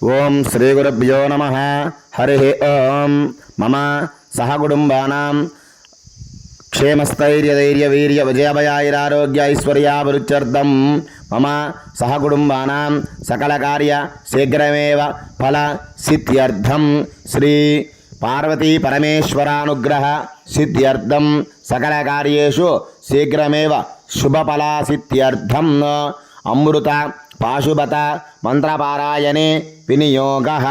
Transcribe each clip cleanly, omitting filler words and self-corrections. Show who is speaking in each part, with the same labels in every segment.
Speaker 1: ఓం శ్రీ గురుభ్యో నమః. హరి ఓం. మమ సహకుటుంబానాం క్షేమస్థైర్యధైర్యవీర్య విజయభయాైరారోగ్యైశ్వర్యాభివృద్ధ్యర్థం మమ సహకుటుంబానాం సకలకార్య శీఘ్రమేవ ఫల సిద్ధ్యర్థం శ్రీ పార్వతీ పరమేశ్వరానుగ్రహ సిద్ధ్యర్థం సకలకార్యేషు శీఘ్రమేవ శుభఫలా సిద్ధ్యర్థం అమృత పాశుపత మంత్రపారాయణే వినియోగః.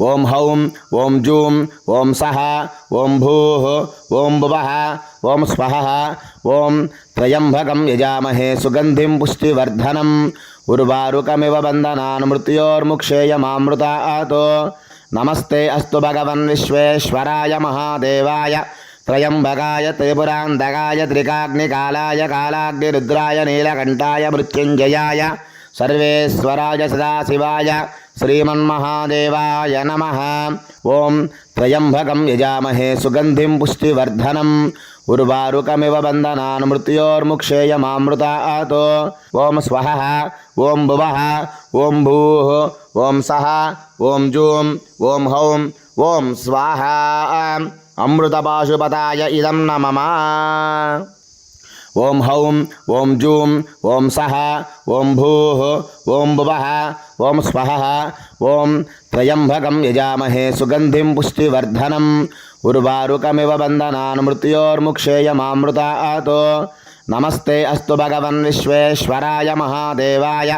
Speaker 1: ఓం హౌం ఓం జూం ఓం సహ ఓం భూః ఓం భువః ఓం స్వహః. ఓం త్రయంబకం యజామహే సుగంధిం పుష్టివర్ధనం ఉర్వారుకమివ బంధనాన్ మృత్యోర్ముక్షేయమామృతాతో. నమస్తే అస్తు భగవన్ విశ్వేశ్వరాయ మహాదేవాయ త్రయంబకాయ త్రిపురాంతకాయ త్రికాగ్నికాలాయ కాలాగ్నిరుద్రాయ నీలకంఠాయ మృత్యుంజయాయ సర్వేశ్వరాయ సదాశివాయ శ్రీమన్మహాదేవాయ నమః. ఓం త్రయంబకం యజామహే సుగంధిం పుష్టివర్ధనం ఉర్వారుకమివ బంధనాన్ మృత్యోర్ముక్షేయమామృతాతో. ఓం స్వహః ఓం భువః ఓం భూః ఓం సహ ఓం జూం ఓం హౌం ఓం స్వాహా. అమృతపాశుపతాయ ఇదం నమః. ఓం హౌం ఓం జూం ఓం సహ ఓం భూః ఓం భువః ఓం స్వహః. ఓం త్రయంబకం యజామహే సుగంధిం పుష్టివర్ధనం ఉర్వారుకమివ బంధనాన్ మృత్యోర్ముక్షేయమామృతాతో. నమస్తే అస్తు భగవన్ విశ్వేశ్వరాయ మహాదేవాయ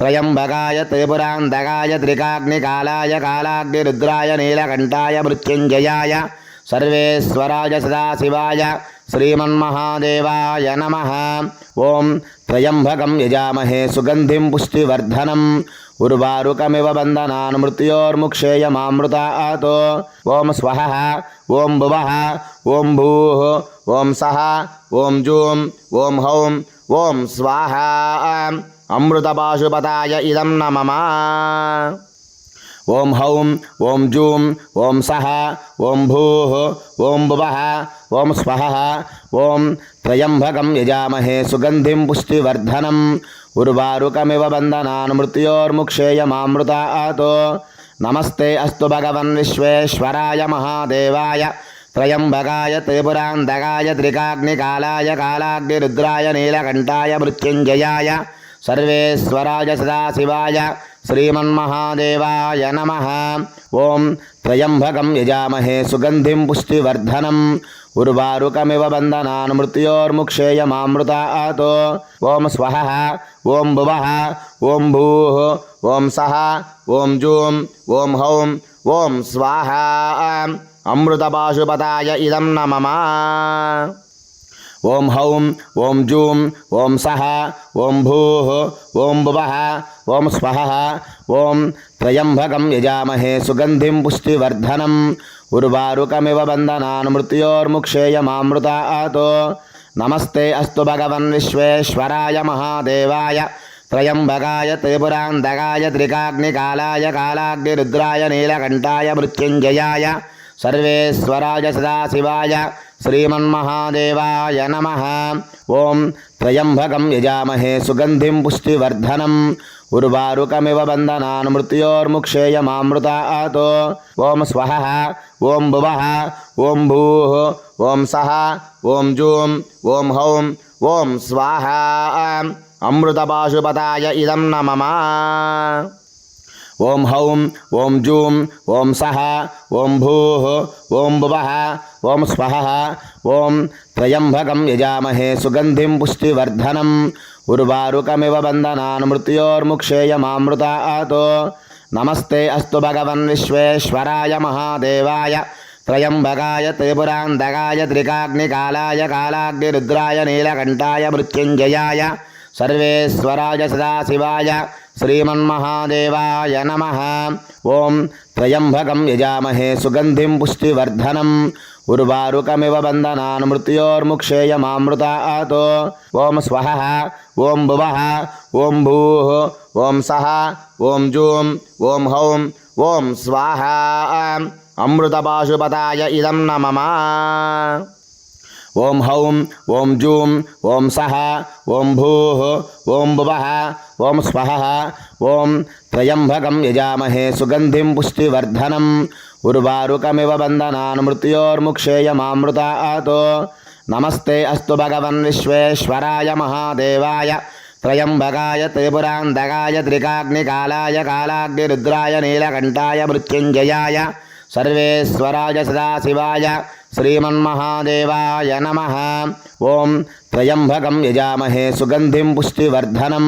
Speaker 1: త్రయంబకాయ త్రిపురాంతకాయ త్రికాగ్నికాలాయ కాలాగ్నిరుద్రాయ నీలకంఠాయ మృత్యుంజయాయ సర్వేశ్వరాయ సదాశివాయ శ్రీమన్మహాదేవాయ నమః. ఓం త్రయంబకం యజామహే సుగంధిం పుష్టివర్ధనం ఉర్వారుకమివ బంధనాన్ మృత్యోర్ముక్షేయమామృతాతో. ఓం స్వహః ఓం భువః ఓం భూః ఓం సహ ఓం జూం ఓం హౌం ఓం స్వాహా. అమృతపాశుపతాయ ఇదం నమః. ఓం హౌం ఓం జూం ఓం సహ ఓం భూః ఓం భువః ఓం స్వహః. ఓం త్రయంబకం యజామహే సుగంధిం పుష్టివర్ధనం ఉర్వారుకమివ బంధనాన్ మృత్యోర్ముక్షేయమామృతాతో. నమస్తే అస్తు భగవన్ విశ్వేశ్వరాయ మహాదేవాయ త్రయంబకాయ త్రిపురాంతకాయ త్రికాగ్నికాలాయ కాలాగ్నిరుద్రాయ నీలకంఠాయ మృత్యుంజయాయ సర్వేశ్వరాయ సదాశివాయ శ్రీమన్మహాదేవాయ నమః. ఓం త్రయంబకం యజామహే సుగంధిం పుష్టివర్ధనం ఉర్వారుకమివ బంధనాన్ మృత్యోర్ముక్షేయమామృతాతో. ఓం స్వహః ఓం భువః ఓం భూః ఓం సహ ఓం జూం ఓం హౌం ఓం స్వాహా. అమృతపాశుపతాయ ఇదం నమః. ఓం హౌం ఓం జూం ఓం సహ ఓం భూః ఓం భువః ఓం స్వహః. ఓం త్రయంబకం యజామహే సుగంధిం పుష్టివర్ధనం ఉర్వారుకమివ బంధనాన్ మృత్యోర్ముక్షేయమామృతాతో. నమస్తే అస్తు భగవన్ విశ్వేశ్వరాయ మహాదేవాయ త్రయంబకాయ త్రిపురాంతకాయ త్రికాగ్నికాలాయ కాలాగ్నిరుద్రాయ నీలకంఠాయ మృత్యుంజయాయ సర్వేశ్వరాయ సదాశివాయ శ్రీమన్మహాదేవాయ నమః. ఓం త్రయంబకం యజామహే సుగంధిం పుష్టివర్ధనం ఉర్వారుకమివ బంధనాన్ మృత్యోర్ముక్షేయమామృతాతో. ఓం స్వహః ఓం భువః ఓం భూః ఓం సహ ఓం జూం ఓం హౌం ఓం స్వాహా. అమృతపాశుపతాయ ఇదం నమః. ఓం హౌం ఓం జూం ఓం సహ ఓం భూః ఓం భువః ఓం స్వహః. ఓం త్రయంబకం యజామహే సుగంధిం పుష్టివర్ధనం ఉర్వారుకమివ బంధనాన్ మృత్యోర్ముక్షేయమామృతాతో. నమస్తే అస్తు భగవన్ విశ్వేశ్వరాయ మహాదేవాయ త్రయంబకాయ త్రిపురాంతకాయ త్రికాగ్నికాలాయ కాలాగ్నిరుద్రాయ నీలకంఠాయ మృత్యుంజయాయ సర్వేశ్వరాయ సదాశివాయ శ్రీమన్మహాదేవాయ నమః. ఓం త్రయంబకం యజామహే సుగంధిం పుష్టివర్ధనం ఉర్వారుకమివ బంధనాన్ మృత్యోర్ముక్షేయమామృతాతో. ఓం స్వహః ఓం భువః ఓం భూః ఓం సహ ఓం జూం ఓం హౌం ఓం స్వాహా. అమృతపాశుపతాయ ఇదం నమః. ఓం హౌం ఓం జూం ఓం సహ ఓం భూః ఓం భువః ఓం స్వహః ఓం త్రయంబకం యజామహే సుగంధిం పుష్టివర్ధనం ఉర్వారుకమివ బంధనాన్ మృత్యోర్ముక్షేయమామృతాతో నమస్తే అస్తు భగవన్ విశ్వేశ్వరాయ మహాదేవాయ త్రయంబకాయ త్రిపురాంతకాయ త్రికాగ్నికాలాయ కాలాగ్నిరుద్రాయ నీలకంఠాయ మృత్యుంజయాయ సర్వేశ్వరాయ సదాశివాయ శ్రీమన్మహాదేవాయ నమః. ఓం త్రయంబకం యజామహే సుగంధిం పుష్టివర్ధనం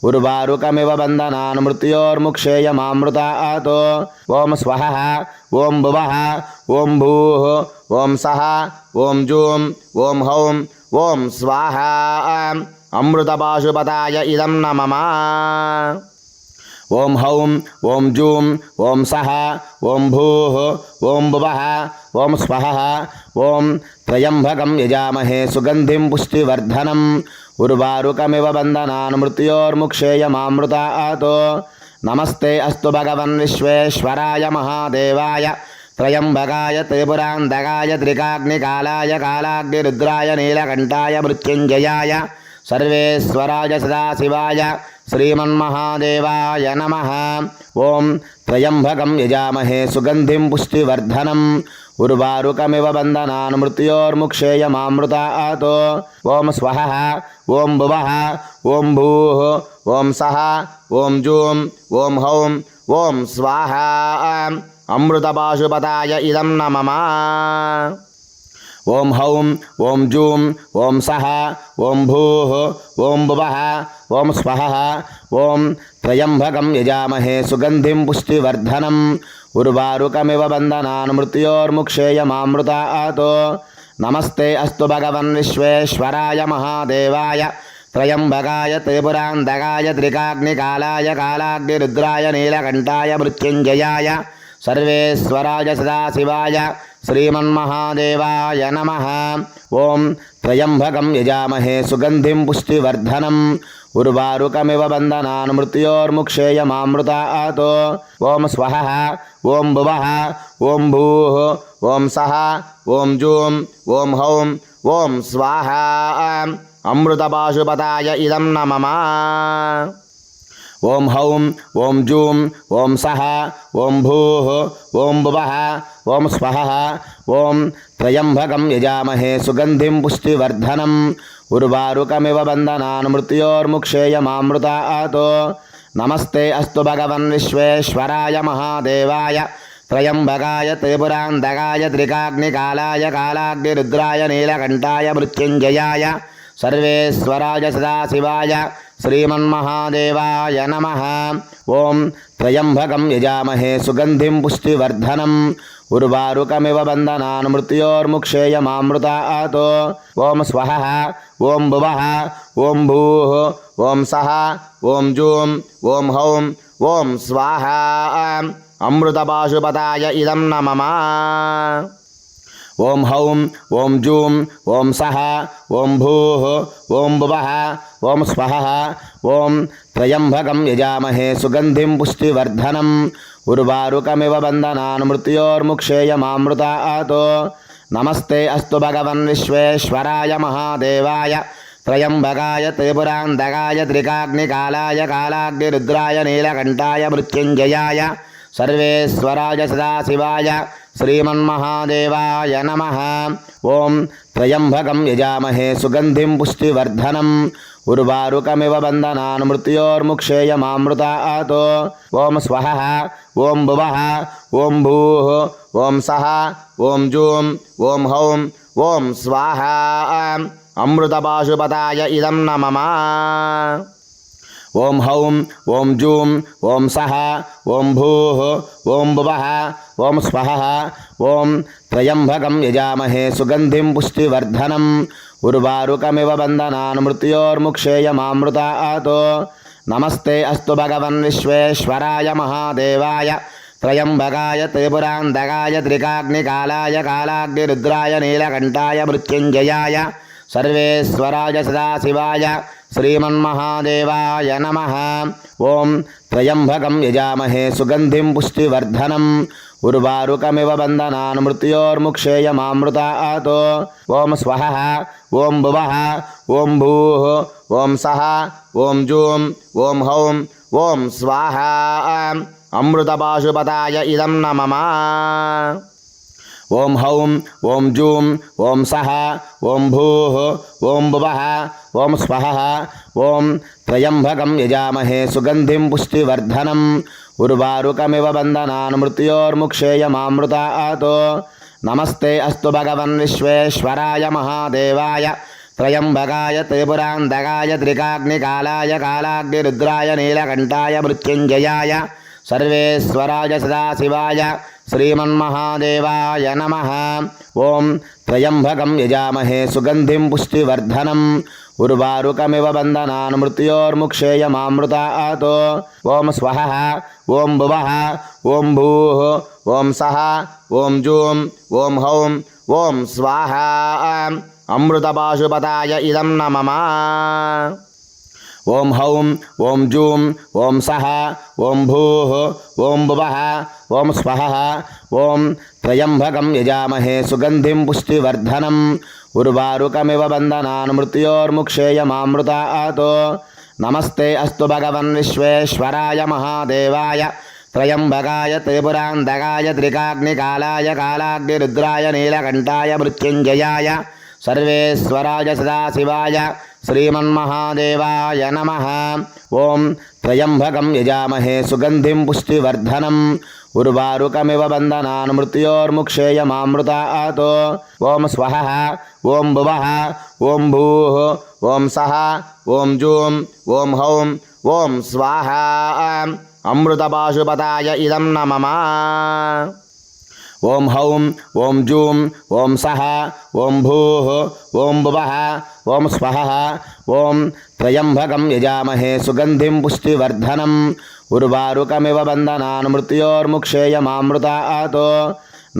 Speaker 1: ఉర్వారుకమివ బంధనాన్ మృత్యోర్ముక్షేయమామృతాతో ఓం స్వహః ఓం భువః ఓం భూః ఓం సహ ఓం జూం ఓం హౌం ఓం స్వాహా. అమృతపాశుపతాయ ఇదం నమః. ఓం హౌం ఓం జూం ఓం సహ ఓం భూః ఓం భువః ఓం స్వహః ఓం త్రయంబకం యజామహే సుగంధిం పుష్టివర్ధనం ఉర్వారుకమివ బంధనాన్ మృత్యోర్ముక్షేయమామృతాతో నమస్తే అస్తు భగవన్ విశ్వేశ్వరాయ మహాదేవాయ త్రయంబకాయ త్రిపురాంతకాయ త్రికాగ్నికాలాయ కాలాగ్నిరుద్రాయ నీలకంఠాయ మృత్యుంజయాయ సర్వేశ్వరాయ సదాశివాయ శ్రీమన్మహాదేవాయ నమః. ఓం త్రయంబకం యజామహే సుగంధిం పుష్టివర్ధనం ఉర్వారుకమివ బంధనాన్ మృత్యోర్ముక్షేయమామృతాతో ఓం స్వహః ఓం భువః ఓం భూః ఓం సహ ఓం జూం ఓం హౌం ఓం స్వాహా. అమృతపాశుపతాయ ఇదం నమః. ఓం హౌం ఓం జూం ఓం సహ ఓం భూః ఓం భువః ఓం స్వహః ఓం త్రయంబకం యజామహే సుగంధిం పుష్టివర్ధనం ఉర్వారుకమివ బంధనాన్ మృత్యోర్ముక్షేయమామృతాతో నమస్తే అస్తు భగవన్ విశ్వేశ్వరాయ మహాదేవాయ త్రయంబకాయ త్రిపురాంతకాయ త్రికాగ్నికాలాయ కాలాగ్నిరుద్రాయ నీలకంఠాయ మృత్యుంజయాయ సర్వేశ్వరాయ సదాశివాయ శ్రీమన్మహాదేవాయ నమః. ఓం త్రయంబకం యజామహే సుగంధిం పుష్టివర్ధనం ఉర్వారుకమివ బంధనాన్ మృత్యోర్ముక్షేయమామృతాతో ఓం స్వహః ఓం భువః ఓం భూః ఓం సహ ఓం జూం ఓం హౌం ఓం స్వాహా. అమృతపాశుపతాయ ఇదం నమః. ఓం హౌం ఓం జూం ఓం సహ ఓం భూః ఓం భువః ఓం స్వహః ఓం త్రయంబకం యజామహే సుగంధిం పుష్టివర్ధనం ఉర్వారుకమివ బంధనాన్ మృత్యోర్ముక్షేయమామృతాతో నమస్తే అస్తు భగవన్ విశ్వేశ్వరాయ మహాదేవాయ త్రయంబకాయ త్రిపురాంతకాయ త్రికాగ్నికాలాయ కాలాగ్నిరుద్రాయ నీలకంఠాయ మృత్యుంజయాయ సర్వేశ్వరాయ సదాశివాయ శ్రీమన్మహాదేవాయ నమః. ఓం త్రయంబకం యజామహే సుగంధిం పుష్టివర్ధనం ఉర్వారుకమివ బంధనాన్ మృత్యోర్ముక్షేయమామృతాతో ఓం స్వహః ఓం భువః ఓం భూః ఓం సహ ఓం జూం ఓం హౌం ఓం స్వాహా. అమృతపాశుపతాయ ఇదం నమః. ఓం హౌం ఓం జూం ఓం సహ ఓం భూః ఓం భువః ఓం స్వహః ఓం త్రయంబకం యజామహే సుగంధిం పుష్టివర్ధనం ఉర్వారుకమివ బంధనాన్ మృత్యోర్ముక్షేయమామృతాతో నమస్తే అస్తు భగవన్ విశ్వేశ్వరాయ మహాదేవాయ త్రయంబకాయ త్రిపురాంతకాయ త్రికాగ్నికాలాయ కాలాగ్నిరుద్రాయ నీలకంఠాయ మృత్యుంజయాయ సర్వేశ్వరాయ సదాశివాయ శ్రీమన్మహాదేవాయ నమః. ఓం త్రయంబకం యజామహే సుగంధిం పుష్టివర్ధనం ఉర్వారుకమివ బంధనాన్ మృత్యోర్ముక్షేయమామృతాతో ఓం స్వహః ఓం భువః ఓం భూః ఓం సహ ఓం జూం ఓం హౌం ఓం స్వాహా. అమృతపాశుపతాయ ఇదం నమః. ఓం హౌం ఓం జూం ఓం సహ ఓం భూః ఓం భువః ఓం స్వహః ఓం త్రయంబకం యజామహే సుగంధిం పుష్టివర్ధనం ఉర్వారుకమివ బంధనాన్ మృత్యోర్ముక్షేయమామృతాతో నమస్తే అస్తు భగవన్ విశ్వేశ్వరాయ మహాదేవాయ త్రయంబకాయ త్రిపురాంతకాయ త్రికాగ్నికాలాయ కాలాగ్నిరుద్రాయ నీలకంఠాయ మృత్యుంజయాయ సర్వేశ్వరాయ సదాశివాయ శ్రీమన్మహాదేవాయ నమః. ఓం త్రయంబకం యజామహే సుగంధిం పుష్టివర్ధనం. ఉర్వారుకమివ బంధనాన్ మృత్యోర్ముక్షేయమామృతాతో. ఓం స్వహ ఓం భువః ఓం భూః ఓం సః ఓం జూం ఓం హౌం ఓం స్వాహా. అమృతపాశుపతాయ ఇదం నమః. ఓం హౌం ఓం జూం ఓం సః ఓం భూః ఓం భువః ఓం స్వహ. ఓం త్రయంబకం యజామహే సుగంధిం పుష్టివర్ధనం. ఉర్వారుకమివ బంధనాన్ మృత్యోర్ముక్షేయమామృతాతో. నమస్తే అస్తు భగవన్ విశ్వేశ్వరాయ మహాదేవాయ త్రయంబకాయ త్రిపురాంతకాయ త్రికాగ్నికాలాయ కాలాగ్నిరుద్రాయ నీలకంఠాయ మృత్యుంజయాయ సర్వేశ్వరాయ సదాశివాయ శ్రీమన్మహాదేవాయ నమః. ఓం త్రయంబకం యజామహే సుగంధిం పుష్టివర్ధనం. ఉర్వారుకమివ బంధనాన్ మృత్యోర్ముక్షేయమామృతాతో. ఓం స్వహ ఓం భువః ఓం భూః ఓం సః ఓం జూం ఓం హౌం ఓం స్వాహా. అమృతపాశుపతాయ ఇదం నమః. ఓం హౌం ఓం జూం ఓం సః ఓం భూః ఓం భువః ఓం స్వహ. ఓం త్రయంబకం యజామహే సుగంధిం పుష్టివర్ధనం. ఉర్వారుకమివ బంధనాన్ మృత్యోర్ముక్షేయమామృతాతో. నమస్తే అస్తు భగవన్ విశ్వేశ్వరాయ మహాదేవాయ త్రయంబకాయ త్రిపురాంతకాయ త్రికాగ్నికాలాయ కాలాగ్నిరుద్రాయ నీలకంఠాయ మృత్యుంజయాయ సర్వేశ్వరాయ సదాశివాయ శ్రీమన్మహాదేవాయ నమః. ఓం త్రయంబకం యజామహే సుగంధిం పుష్టివర్ధనం. ఉర్వారుకమివ బంధనాన్ మృత్యోర్ముక్షేయమామృతాతో. ఓం స్వహ ఓం భువః ఓం భూః ఓం సః ఓం జూం ఓం హౌం ఓం స్వాహా. అమృతపాశుపతాయ ఇదం నమః. ఓం హౌం ఓం జూం ఓం సః ఓం భూః ఓం భువః ఓం స్వహ. ఓం త్రయంబకం యజామహే సుగంధిం పుష్టివర్ధనం. ఉర్వారుకమివ బంధనాన్ మృత్యోర్ముక్షేయమామృతాతో.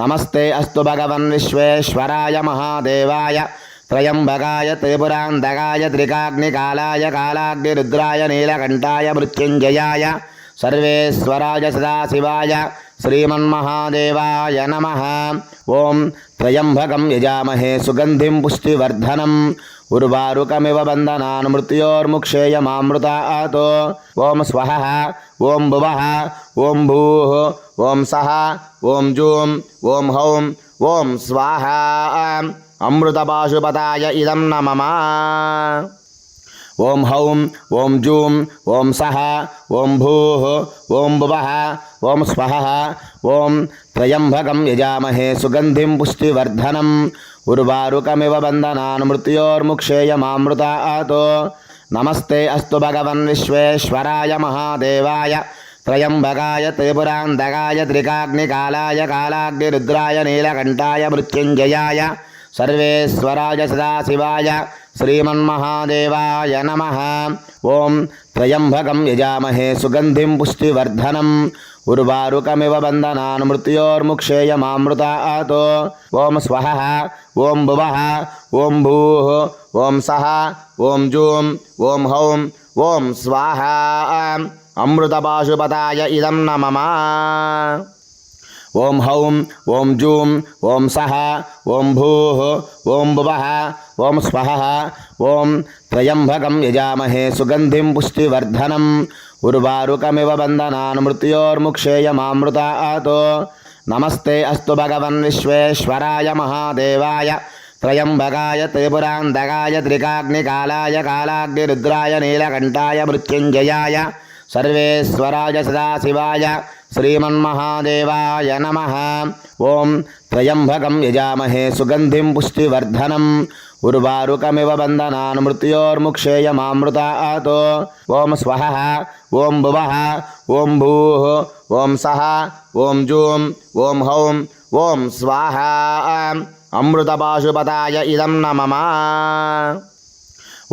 Speaker 1: నమస్తే అస్తు భగవన్ విశ్వేశ్వరాయ మహాదేవాయ త్రయంబకాయ త్రిపురాంతకాయ త్రికాగ్నికాలాయ కాలాగ్నిరుద్రాయ నీలకంఠాయ మృత్యుంజయాయ సర్వేశ్వరాయ సదాశివాయ శ్రీమన్మహాదేవాయ నమః. ఓం త్రయంబకం యజామహే సుగంధిం పుష్టివర్ధనం. ఉర్వారుకమివ బంధనాన్ మృత్యోర్ముక్షేయమామృతాతో. ఓం స్వహ ఓం భువః ఓం భూః ఓం సః ఓం జూం ఓం హౌం ఓం స్వాహా. అమృతపాశుపతాయ ఇదం నమః. ఓం హౌం ఓం జూం ఓం సః ఓం భూః ఓం భువః ఓం స్వహ. ఓం త్రయంబకం యజామహే సుగంధిం పుష్టివర్ధనం. ఉర్వారుకమివ బంధనాన్ మృత్యోర్ముక్షేయమామృతాతో. నమస్తే అస్తు భగవన్ విశ్వేశ్వరాయ మహాదేవాయ త్రయంబకాయ త్రిపురాంతకాయ త్రికాగ్నికాలాయ కాలాగ్నిరుద్రాయ నీలకంఠాయ మృత్యుంజయాయ సర్వేశ్వరాయ సదాశివాయ శ్రీమన్మహాదేవాయ నమః. ఓం త్రయంబకం యజామహే సుగంధిం పుష్టివర్ధనం. ఉర్వారుకమివ బంధనాన్ మృత్యోర్ముక్షేయమామృతాతో. ఓం స్వహ ఓం భువః ఓం భూః ఓం సః ఓం జూం ఓం హౌం ఓం స్వాహా. అమృతపాశుపతాయ ఇదం నమః. ఓం హౌం ఓం జూం ఓం సః ఓం భూః ఓం భువః ఓం స్వహ. ఓం త్రయంబకం యజామహే సుగంధిం పుష్టివర్ధనం. ఉర్వారుకమివ బంధనాన్ మృత్యోర్ముక్షేయమామృతాతో. నమస్తే అస్తు భగవన్ విశ్వేశ్వరాయ మహాదేవాయ త్రయంబకాయ త్రిపురాంతకాయ త్రికాగ్నికాలాయ కాలాగ్నిరుద్రాయ నీలకంఠాయ మృత్యుంజయాయ సర్వేశ్వరాయ సదాశివాయ శ్రీమన్మహాదేవాయ నమః. ఓం త్రయంబకం యజామహే సుగంధిం పుష్టివర్ధనం. ఉర్వారుకమివ బంధనాన్ మృత్యోర్ముక్షేయమామృతాతో. ఓం స్వహ ఓం భువః ఓం భూః ఓం సః ఓం జూం ఓం హౌం ఓం స్వాహా. అమృతపాశుపతాయ ఇదం నమః.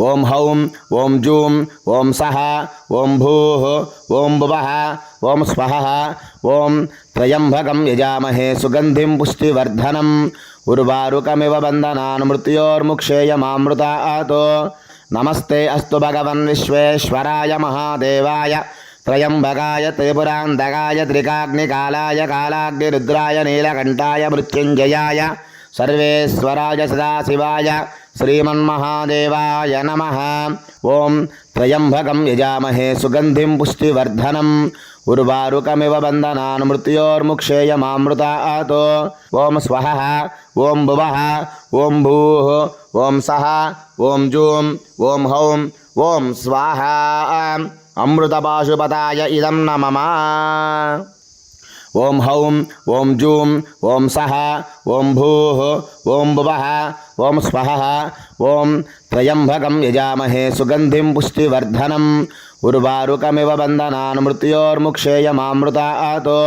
Speaker 1: ఓం హౌం ఓం జూం ఓం సః ఓం భూః ఓం భువః ఓం స్వహ. ఓం త్రయంబకం యజామహే సుగంధిం పుష్టివర్ధనం. ఉర్వారుకమివ బంధనాన్ మృత్యోర్ముక్షేయమామృతాతో. నమస్తే అస్తు భగవన్ విశ్వేశ్వరాయ మహాదేవాయ త్రయంబకాయ త్రిపురాంతకాయ త్రికాగ్నికాలాయ కాలాగ్నిరుద్రాయ నీలకంఠాయ మృత్యుంజయాయ సర్వేశ్వరాయ సదాశివాయ శ్రీమన్మహాదేవాయ నమః. ఓం త్రయంబకం యజామహే సుగంధిం పుష్టివర్ధనం ఉర్వారుకమివ బంధనాన్ మృత్యోర్ముక్షేయమామృతాతో. ఓం స్వహ ఓం భువః ఓం భూః ఓం సః ఓం జూం ఓం హౌం ఓం స్వాహా. అమృతపాశుపతాయ ఇదం నమః. ఓం హౌం ఓం జూం ఓం సః ఓం భూః ఓం భువః ఓం స్వహ. ఓం త్రయంబకం యజామహే సుగంధిం పుష్టివర్ధనం ఉర్వారుకమివ బంధనాన్ మృత్యోర్ముక్షేయమామృతాతో.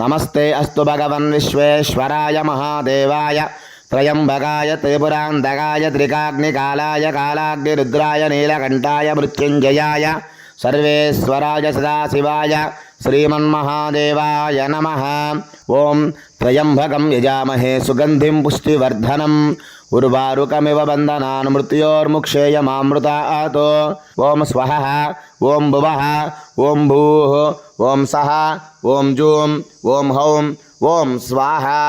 Speaker 1: నమస్తే అస్తు భగవన్ విశ్వేశ్వరాయ మహాదేవాయ త్రయంబకాయ త్రిపురాంతకాయ త్రికాగ్నికాలాయ కాలాగ్నిరుద్రాయ నీలకంఠాయ మృత్యుంజయాయ సర్వేశ్వరాయ సదాశివాయ శ్రీమన్మహాదేవాయ నమః. ఓం త్రయంబకం యజామహే సుగంధిం పుష్టివర్ధనం ఉర్వారుకమివ బంధనాన్ మృత్యోర్ముక్షేయమామృతాతో. ఓం స్వహ ఓం భువః ఓం భూః ఓం సః ఓం జూం ఓం హౌం ఓం స్వాహా.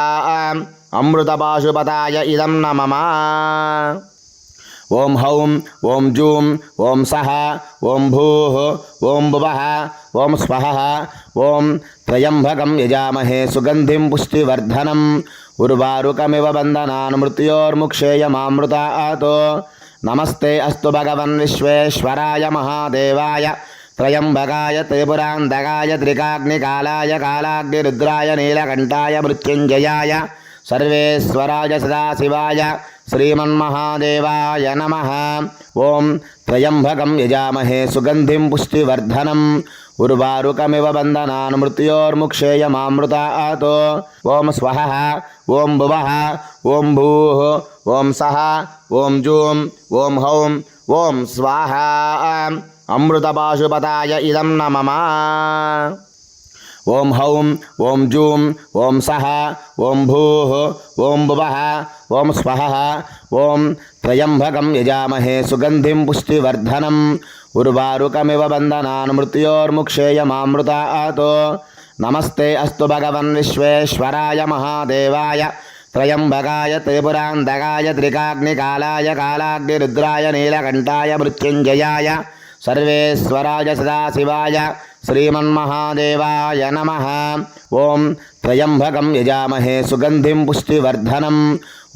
Speaker 1: అమృతపాశుపతాయ ఇదం నమః. ఓం హౌం ఓం జూం ఓం సః ఓం భూః ఓం భువః ఓం స్వహ. ఓం త్రయంబకం యజామహే సుగంధిం పుష్టివర్ధనం ఉర్వారుకమివ బంధనాన్ మృత్యోర్ముక్షేయమామృతాతో. నమస్తే అస్తు భగవన్ విశ్వేశ్వరాయ మహాదేవాయ త్రయంబకాయ త్రిపురాంతకాయ త్రికాగ్నికాలాయ కాలాగ్నిరుద్రాయ నీలకంఠాయ మృత్యుంజయాయ సర్వేశ్వరాయ సదాశివాయ శ్రీమన్మహాదేవాయ నమః. ఓం త్రయంబకం యజామహే సుగంధిం పుష్టివర్ధనం ఉర్వారుకమివ బంధనాన్ మృత్యోర్ముక్షేయమామృతాతో. ఓం స్వహ ఓం భువః ఓం భూః ఓం సః ఓం జూం ఓం హౌం ఓం స్వాహా. అమృతపాశుపతాయ ఇదం నమః. ఓం హౌం ఓం జూం ఓం సః ఓం భూః ఓం భువః ఓం స్వహ. ఓం త్రయంబకం యజామహే సుగంధిం పుష్టివర్ధనం ఉర్వారుకమివ బంధనాన్ మృత్యోర్ముక్షేయమామృతాతో. నమస్తే అస్తు భగవన్ విశ్వేశ్వరాయ మహాదేవాయ త్రయంబకాయ త్రిపురాంతకాయ త్రికాగ్నికాలాయ కాలాగ్నిరుద్రాయ నీలకంఠాయ మృత్యుంజయాయ సర్వేశ్వరాయ సదాశివాయ శ్రీమన్మహాదేవాయ నమః. ఓం త్రయంబకం యజామహే సుగంధిం పుష్టివర్ధనం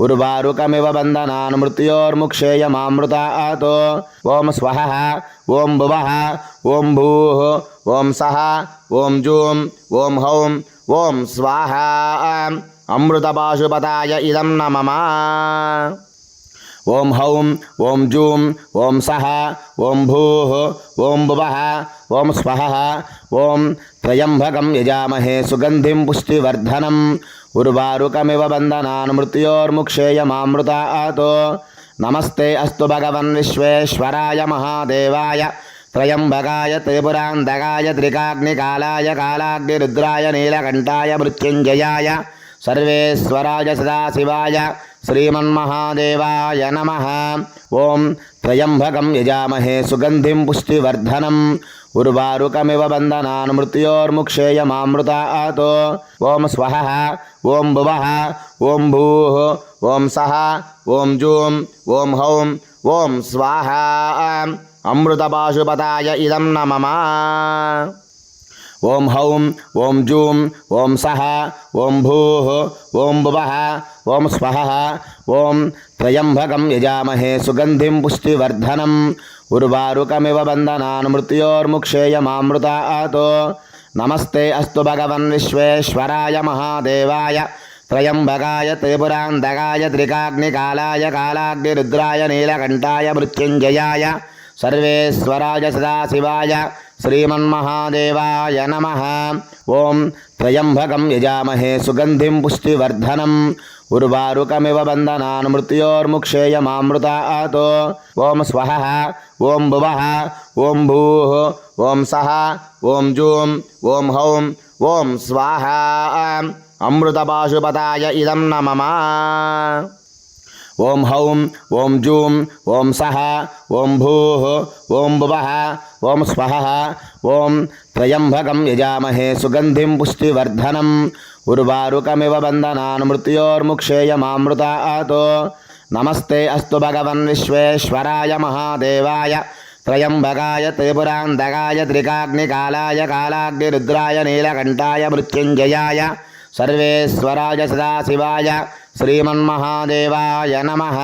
Speaker 1: ఉర్వారుకమివ బంధనాన్ మృత్యోర్ముక్షేయమామృతాతో. ఓం స్వహ ఓం భువః ఓం భూః ఓం సః ఓం జూం ఓం హౌం ఓం స్వాహా. అమృతపాశుపతాయ ఇదం నమః. ఓం హౌం ఓం జూం ఓం సః ఓం భూః ఓం భువః ఓం స్వహ. ఓం త్రయంబకం యజామహే సుగంధిం పుష్టివర్ధనం ఉర్వారుకమివ బంధనాన్ మృత్యోర్ముక్షేయమామృతాతో. నమస్తే అస్తు భగవన్ విశ్వేశ్వరాయ మహాదేవాయ త్రయంబకాయ త్రిపురాంతకాయ త్రికాగ్నికాలాయ కాలాగ్నిరుద్రాయ నీలకంఠాయ మృత్యుంజయాయ సర్వేశ్వరాయ సదాశివాయ శ్రీమన్మహాదేవాయ నమః. ఓం త్రయంబకం యజామహే సుగంధిం పుష్టివర్ధనం ఉర్వారుకమివ బంధనాన్ మృత్యోర్ముక్షేయమామృతాతో. ఓం స్వహ ఓం భువః ఓం భూః ఓం సః ఓం జూం ఓం హౌం ఓం స్వాహా. అమృతపాశుపతాయ ఇదం నమః. ఓం హౌం ఓం జూం ఓం సః ఓం భూః ఓం భువః ఓం స్వహ. ఓం త్రయంబకం యజామహే సుగంధిం పుష్టివర్ధనం ఉర్వారుకమివ బంధనాన్ మృత్యోర్ముక్షేయమామృతాతో. నమస్తే అస్తు భగవన్ విశ్వేశ్వరాయ మహాదేవాయ త్రయంబకాయ త్రిపురాంతకాయ త్రికాగ్నికాలాయ కాలాగ్నిరుద్రాయ నీలకంఠాయ మృత్యుంజయాయ సర్వేశ్వరాయ సదాశివాయ శ్రీమన్మహాదేవాయ నమః. ఓం త్రయంబకం యజామహే సుగంధిం పుష్టివర్ధనం ఉర్వారుకమివ బంధనాన్ మృత్యోర్ముక్షేయమామృతాతో. ఓం స్వహ ఓం భువః ఓం భూః ఓం సః ఓం జూం ఓం హౌం ఓం స్వాహా. అమృతపాశుపతాయ ఇదం నమః. ఓం హౌం ఓం జూం ఓం సహ ఓం భూః ఓం భువః ఓం స్వహః ఓం త్రయంబకం యజామహే సుగంధిం పుష్టివర్ధనం ఉర్వారుకమివ బంధనాన్ మృత్యోర్ముక్షేయమామృతాతో నమస్తే అస్తు భగవన్ విశ్వేశ్వరాయ మహాదేవాయ త్రయంబకాయ త్రిపురాంతకాయ త్రికాగ్నికాలాయ కాలాగ్నిరుద్రాయ నీలకంఠాయ మృత్యుంజయాయ సర్వేశ్వరాయ సదాశివాయ శ్రీమన్మహాదేవాయ నమః.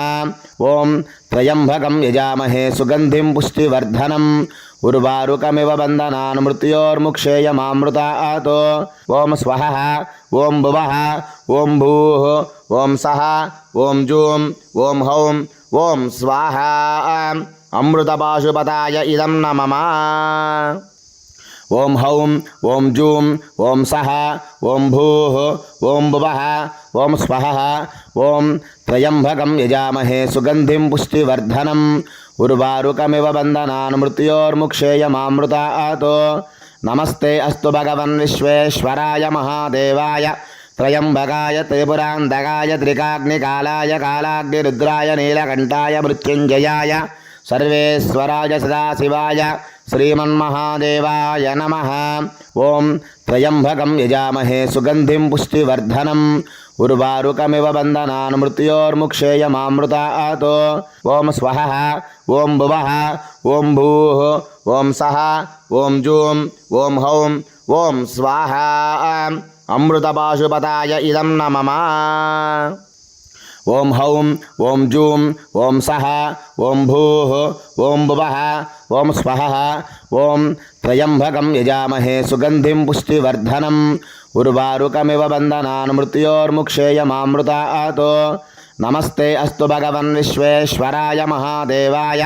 Speaker 1: ఓం త్రయంబకం యజామహే సుగంధిం పుష్టివర్ధనం ఉర్వారుకమివ బంధనాన్ మృత్యోర్ముక్షేయమామృతాతో ఓం స్వహః ఓం భువః ఓం భూః ఓం సహ ఓం జూం ఓం హౌం ఓం స్వాహా. అమృతపాశుపతాయ ఇదం నమః. ఓం హౌం ఓం జూం ఓం సహ ఓం భూః ఓం భువః ఓం స్వహః ఓం త్రయంబకం యజామహే సుగంధిం పుష్టివర్ధనం ఉర్వారుకమివ బంధనాన్ మృత్యోర్ముక్షేయమామృతాతో నమస్తే అస్తు భగవన్ విశ్వేశ్వరాయ మహాదేవాయ త్రయంబకాయ త్రిపురాంతకాయ త్రికాగ్నికాలాయ కాలాగ్నిరుద్రాయ నీలకంఠాయ మృత్యుంజయాయ సర్వేశ్వరాయ సదాశివాయ శ్రీమన్మహాదేవాయ నమః. ఓం త్రయంబకం యజామహే సుగంధిం పుష్టివర్ధనం ఉర్వారుకమివ బంధనాన్ మృత్యోర్ముక్షేయమామృతాతో ఓం స్వహః ఓం భువః ఓం భూః ఓం సహ ఓం జూం ఓం హౌం ఓం స్వాహా. అమృతపాశుపతాయ ఇదం నమః. ఓం హౌం ఓం జూం ఓం సహ ఓం భూః ఓం భువః ఓం స్వహః ఓం త్రయంబకం యజామహే సుగంధిం పుష్టివర్ధనం ఉర్వారుకమివ బంధనాన్ మృత్యోర్ముక్షేయమామృతాతో నమస్తే అస్తు భగవన్ విశ్వేశ్వరాయ మహాదేవాయ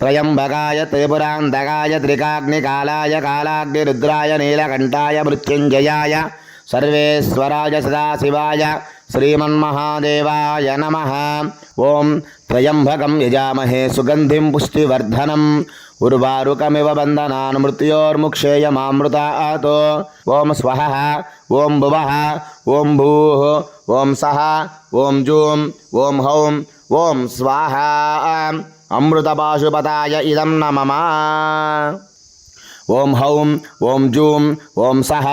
Speaker 1: త్రయంబకాయ త్రిపురాంతకాయ త్రికాగ్నికాలాయ కాలాగ్నిరుద్రాయ నీలకంఠాయ మృత్యుంజయాయ సర్వేశ్వరాయ సదాశివాయ శ్రీమన్మహాదేవాయ నమః. ఓం త్రయంబకం యజామహే సుగంధిం పుష్టివర్ధనం ఉర్వారుకమివ బంధనాన్ మృత్యోర్ముక్షేయమామృతాతో ఓం స్వహః ఓం భువః ఓం భూః ఓం సహ ఓం జూం ఓం హౌం ఓం స్వాహా. అమృతపాశుపతాయ ఇదం నమః. ఓం హౌం ఓం జూం ఓం సహ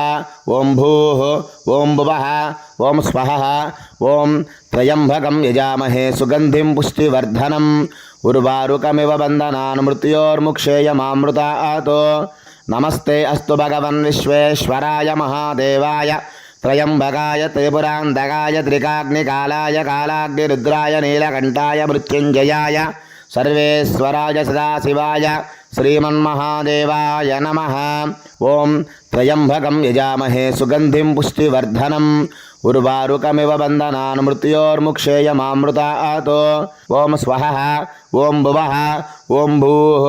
Speaker 1: ఓం భూః ఓం భువః ఓం స్వహః ఓం త్రయంబకం యజామహే సుగంధిం పుష్టివర్ధనం ఉర్వారుకమివ బంధనాన్ మృత్యోర్ముక్షేయమామృతాతో నమస్తే అస్తు భగవన్ విశ్వేశ్వరాయ మహాదేవాయ త్రయంబకాయ త్రిపురాంతకాయ త్రికాగ్నికాలాయ కాలాగ్నిరుద్రాయ నీలకంఠాయ మృత్యుంజయాయ సర్వేశ్వరాయ సదాశివాయ శ్రీమన్మహాదేవాయ నమః. ఓం త్రయంబకం యజామహే సుగంధిం పుష్టివర్ధనం ఉర్వారుకమివ బంధనాన్ మృత్యోర్ముక్షేయమామృతాతో ఓం స్వహః ఓం భువః ఓం భూః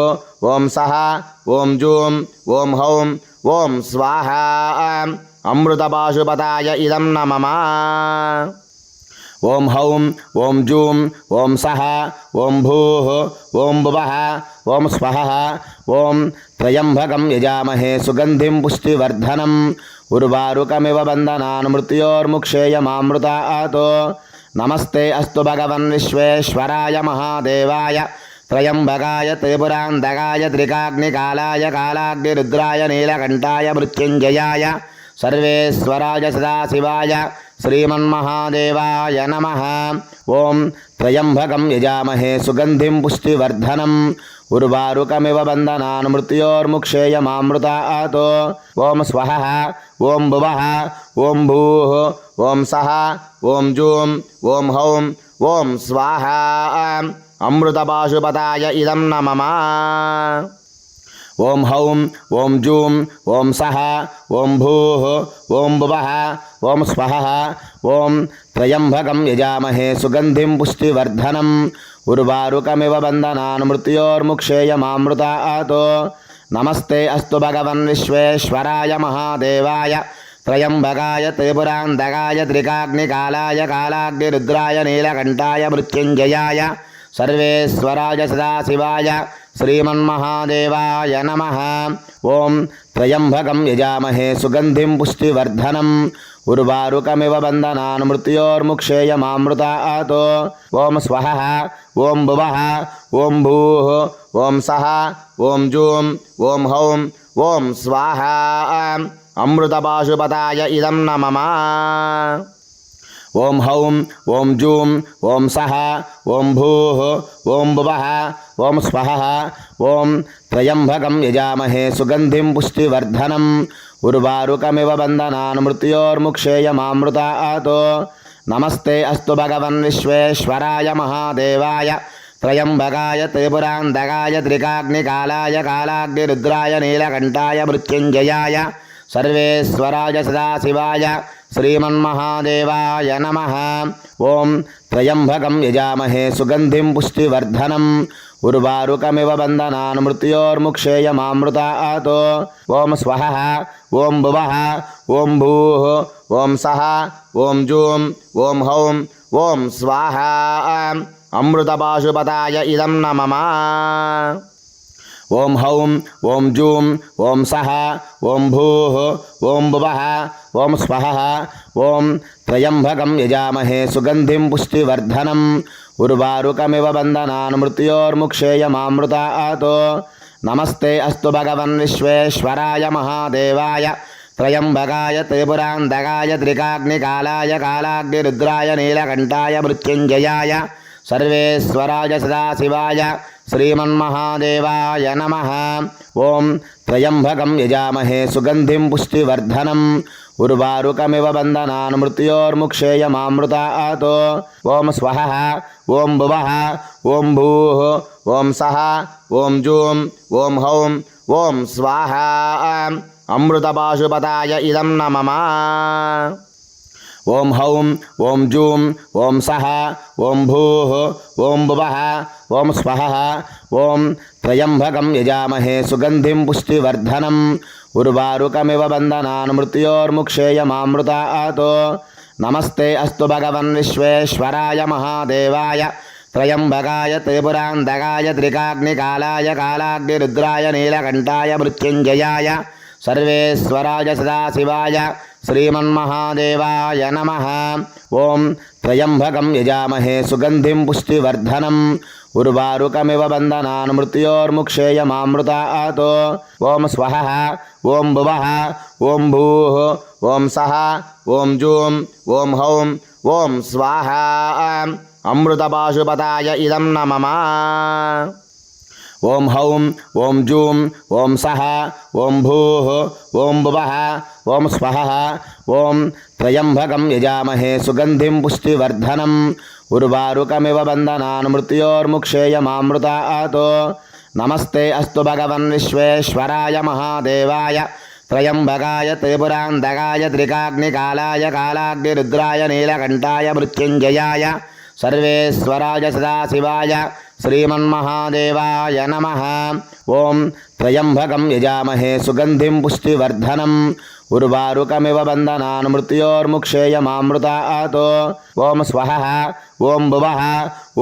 Speaker 1: ఓం సహ ఓం జూం ఓం హౌం ఓం స్వాహా. అమృతపాశుపతాయ ఇదం నమః. ఓం హౌం ఓం జూం ఓం సహ ఓం భూః ఓం భువః ఓం స్వహః ఓం త్రయంబకం యజామహే సుగంధిం పుష్టివర్ధనం ఉర్వారుకమివ బంధనాన్ మృత్యోర్ముక్షేయమామృతాతో నమస్తే అస్తు భగవన్ విశ్వేశ్వరాయ మహాదేవాయ త్రయంబకాయ త్రిపురాంతకాయ త్రికాగ్నికాలాయ కాలాగ్నిరుద్రాయ నీలకంఠాయ మృత్యుంజయాయ సర్వేశ్వరాయ సదాశివాయ శ్రీమన్మహాదేవాయ నమః. ఓం త్రయంబకం యజామహే సుగంధిం పుష్టివర్ధనం ఉర్వారుకమివ బంధనాన్ మృత్యోర్ముక్షేయమామృతాతో ఓం స్వహః ఓం భువః ఓం భూః ఓం సహ ఓం జూం ఓం హౌం ఓం స్వాహా. అమృతపాశుపతాయ ఇదం నమః. ఓం హౌం ఓం జూం ఓం సహ ఓం భూః ఓం భువః ఓం స్వహః ఓం త్రయంబకం యజామహే సుగంధిం పుష్టివర్ధనం ఉర్వారుకమివ బంధనాన్ మృత్యోర్ముక్షేయమామృతాతో నమస్తే అస్తు భగవన్ విశ్వేశ్వరాయ మహాదేవాయ త్రయంబకాయ త్రిపురాంతకాయ త్రికాగ్నికాలాయ కాలాగ్నిరుద్రాయ నీలకంఠాయ మృత్యుంజయాయ సర్వేశ్వరాయ సదాశివాయ శ్రీమన్మహాదేవాయ నమః. ఓం త్రయంబకం యజామహే సుగంధిం పుష్టివర్ధనం ఉర్వారుకమివ బంధనాన్ మృత్యోర్ముక్షేయమామృతాతో. ఓం స్వహ ఓం భువః ఓం భూః ఓం సః ఓం జూం ఓం హౌం ఓం స్వాహ. అమృతపాశుపతాయ ఇదం నమః. ఓం హౌం ఓం జూం ఓం సః ఓం భూః ఓం భువః ఓం స్వహ. ఓం త్రయంబకం యజామహే సుగంధిం పుష్టివర్ధనం ఉర్వారుకమివ బంధనాన్ మృత్యోర్ముక్షేయమామృతాతో. నమస్తే అస్తు భగవన్ విశ్వేశ్వరాయ మహాదేవాయ త్రయంబకాయ త్రిపురాంతకాయ త్రికాగ్నికాలాయ కాలాగ్నిరుద్రాయ నీలకంఠాయ మృత్యుంజయాయ సర్వేశ్వరాయ సదాశివాయ శ్రీమన్మహాదేవాయ నమః. ఓం త్రయంబకం యజామహే సుగంధిం పుష్టివర్ధనం ఉర్వారుకమివ బంధనాన్ మృత్యోర్ముక్షేయమామృతాతో. ఓం స్వహ ఓం భువః ఓం భూః ఓం సః ఓం జూం ఓం హౌం ఓం స్వాహ. అమృతపాశుపతాయ ఇదం నమః. ఓం హౌం ఓం జూం ఓం సః ఓం భూః ఓం భువః ఓం స్వహ. ఓం త్రయంబకం యజామహే సుగంధిం పుష్టివర్ధనం ఉర్వారుకమివ బంధనాన్ మృత్యోర్ముక్షేయమామృతాతో. నమస్తే అస్తు భగవన్ విశ్వేశ్వరాయ మహాదేవాయ త్రయంబకాయ త్రిపురాంతకాయ త్రికాగ్నికాలాయ కాలాగ్నిరుద్రాయ నీలకంఠాయ మృత్యుంజయాయ సర్వేశ్వరాయ సదాశివాయ శ్రీమన్మహాదేవాయ నమః. ఓం త్రయంబకం యజామహే సుగంధిం పుష్టివర్ధనం ఉర్వారుకమివ బంధనాన్ మృత్యోర్ముక్షేయమామృతాతో. ఓం స్వహ ఓం భువః ఓం భూః ఓం సః ఓం జూం ఓం హౌం ఓం స్వాహ. అమృతపాశుపతాయ ఇదం నమః. ఓం హౌం ఓం జూం ఓం సః ఓం భూః ఓం భువః ఓం స్వహ. ఓం త్రయంబకం యజామహే సుగంధిం పుష్టివర్ధనం ఉర్వారుకమివ బంధనాన్ మృత్యోర్ముక్షేయమామృతాతో. నమస్తే అస్తు భగవన్ విశ్వేశ్వరాయ మహాదేవాయ త్రయంబకాయ త్రిపురాంతకాయ త్రికాగ్నికాలాయ కాలాగ్నిరుద్రాయ నీలకంఠాయ మృత్యుంజయాయ సర్వేశ్వరాయ సదాశివాయ శ్రీమన్మహాదేవాయ నమః. ఓం త్రయంబకం యజామహే సుగంధిం పుష్టివర్ధనం ఉర్వారుకమివ బంధనాన్ మృత్యోర్ముక్షేయమామృతాతో. ఓం స్వహ ఓం భువః ఓం భూః ఓం సః ఓం జూం ఓం హౌం ఓం స్వాహ. అమృతపాశుపతాయ ఇదం నమః. ఓం హౌం ఓం జూం ఓం సః ఓం భూః ఓం భువః ఓం స్వహ. ఓం త్రయంబకం యజామహే సుగంధిం పుష్టివర్ధనం ఉర్వారుకమివ బంధనాన్ మృత్యోర్ముక్షేయమామృతాతో. నమస్తే అస్తు భగవన్ విశ్వేశ్వరాయ మహాదేవాయ త్రయంబకాయ త్రిపురాంతకాయ త్రికాగ్నికాలాయ కాలాగ్నిరుద్రాయ నీలకంఠాయ మృత్యుంజయాయ సర్వేశ్వరాయ సదాశివాయ శ్రీమన్మహాదేవాయ నమః. ఓం త్రయంబకం యజామహే సుగంధిం పుష్టివర్ధనం ఉర్వారుకమివ బంధనాన్ మృత్యోర్ముక్షేయమామృతాతో. ఓం స్వహ ఓం భువః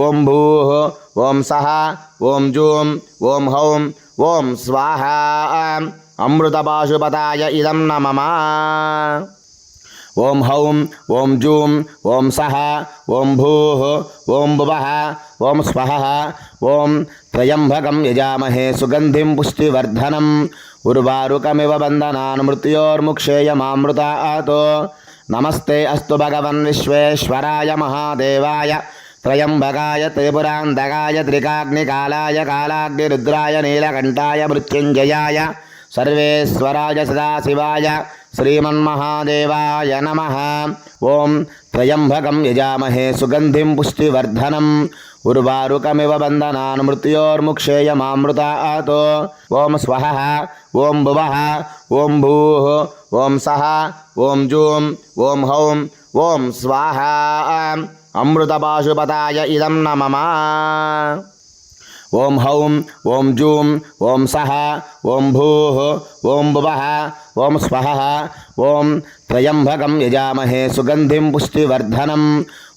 Speaker 1: ఓం భూః ఓం సః ఓం జూం ఓం హౌం ఓం స్వాహ. అమృతపాశుపతాయ ఇదం నమః. ఓం హౌం ఓం జూం ఓం సః ఓం భూః ఓం భువః ఓం స్వహ. ఓం త్రయంబకం యజామహే సుగంధిం పుష్టివర్ధనం ఉర్వారుకమివ బంధనాన్ మృత్యోర్ముక్షేయమామృతాతో. నమస్తే అస్తు భగవన్ విశ్వేశ్వరాయ మహాదేవాయ త్రయంబకాయ త్రిపురాంతకాయ త్రికాగ్నికాలాయ కాలాగ్నిరుద్రాయ నీలకంఠాయ మృత్యుంజయాయ సర్వేశ్వరాయ సదాశివాయ శ్రీమన్మహాదేవాయ నమః. ఓం త్రయంబకం యజామహే సుగంధిం పుష్టివర్ధనం ఉర్వారుకమివ బంధనాన్ మృత్యోర్ముక్షేయమామృతాతో. ఓం స్వహ ఓం భువః ఓం భూః ఓం సః ఓం జూం ఓం హౌం ఓం స్వాహ. అమృతపాశుపతాయ ఇదం నమః. ఓం హౌం ఓం జూం ఓం సః ఓం భూః ఓం భువః ఓం స్వహ. ఓం త్రయంబకం యజామహే సుగంధిం పుష్టివర్ధనం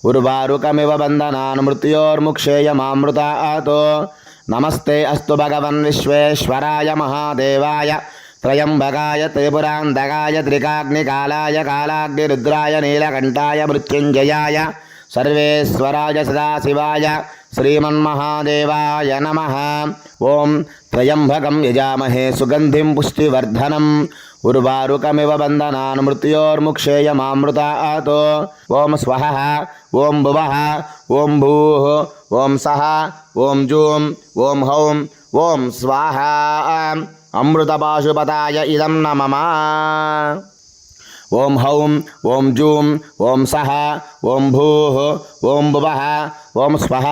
Speaker 1: उर्वारुकमिव बन्धनान् मृत्योर्मुक्षेयमामृतात् नमस्ते अस्तु भगवन् विश्वेश्वराय महादेवाय त्रयंबकाय त्रिपुरान्तकाय त्रिकाग्निकालाय कालाग्निरुद्राय नीलकण्ठाय मृत्युञ्जयाय सर्वेश्वराय सदाशिवाय श्रीमन्महादेवाय नमः। ओं त्र्यंबकं यजामहे सुगन्धिं पुष्टिवर्धनम् उर्वारुकमिव बन्धनान् मृत्योर्मुक्षेयमामृतात् ओं स्वः ओं भुवः ओं भूः ओं सः ओं जूं ओं हौं ओं स्वाहा अमृतपाशुपताय इदं नमः। ओं हौं ओं जूं ओं सः ओं भूः ओं भुवः ओं स्वः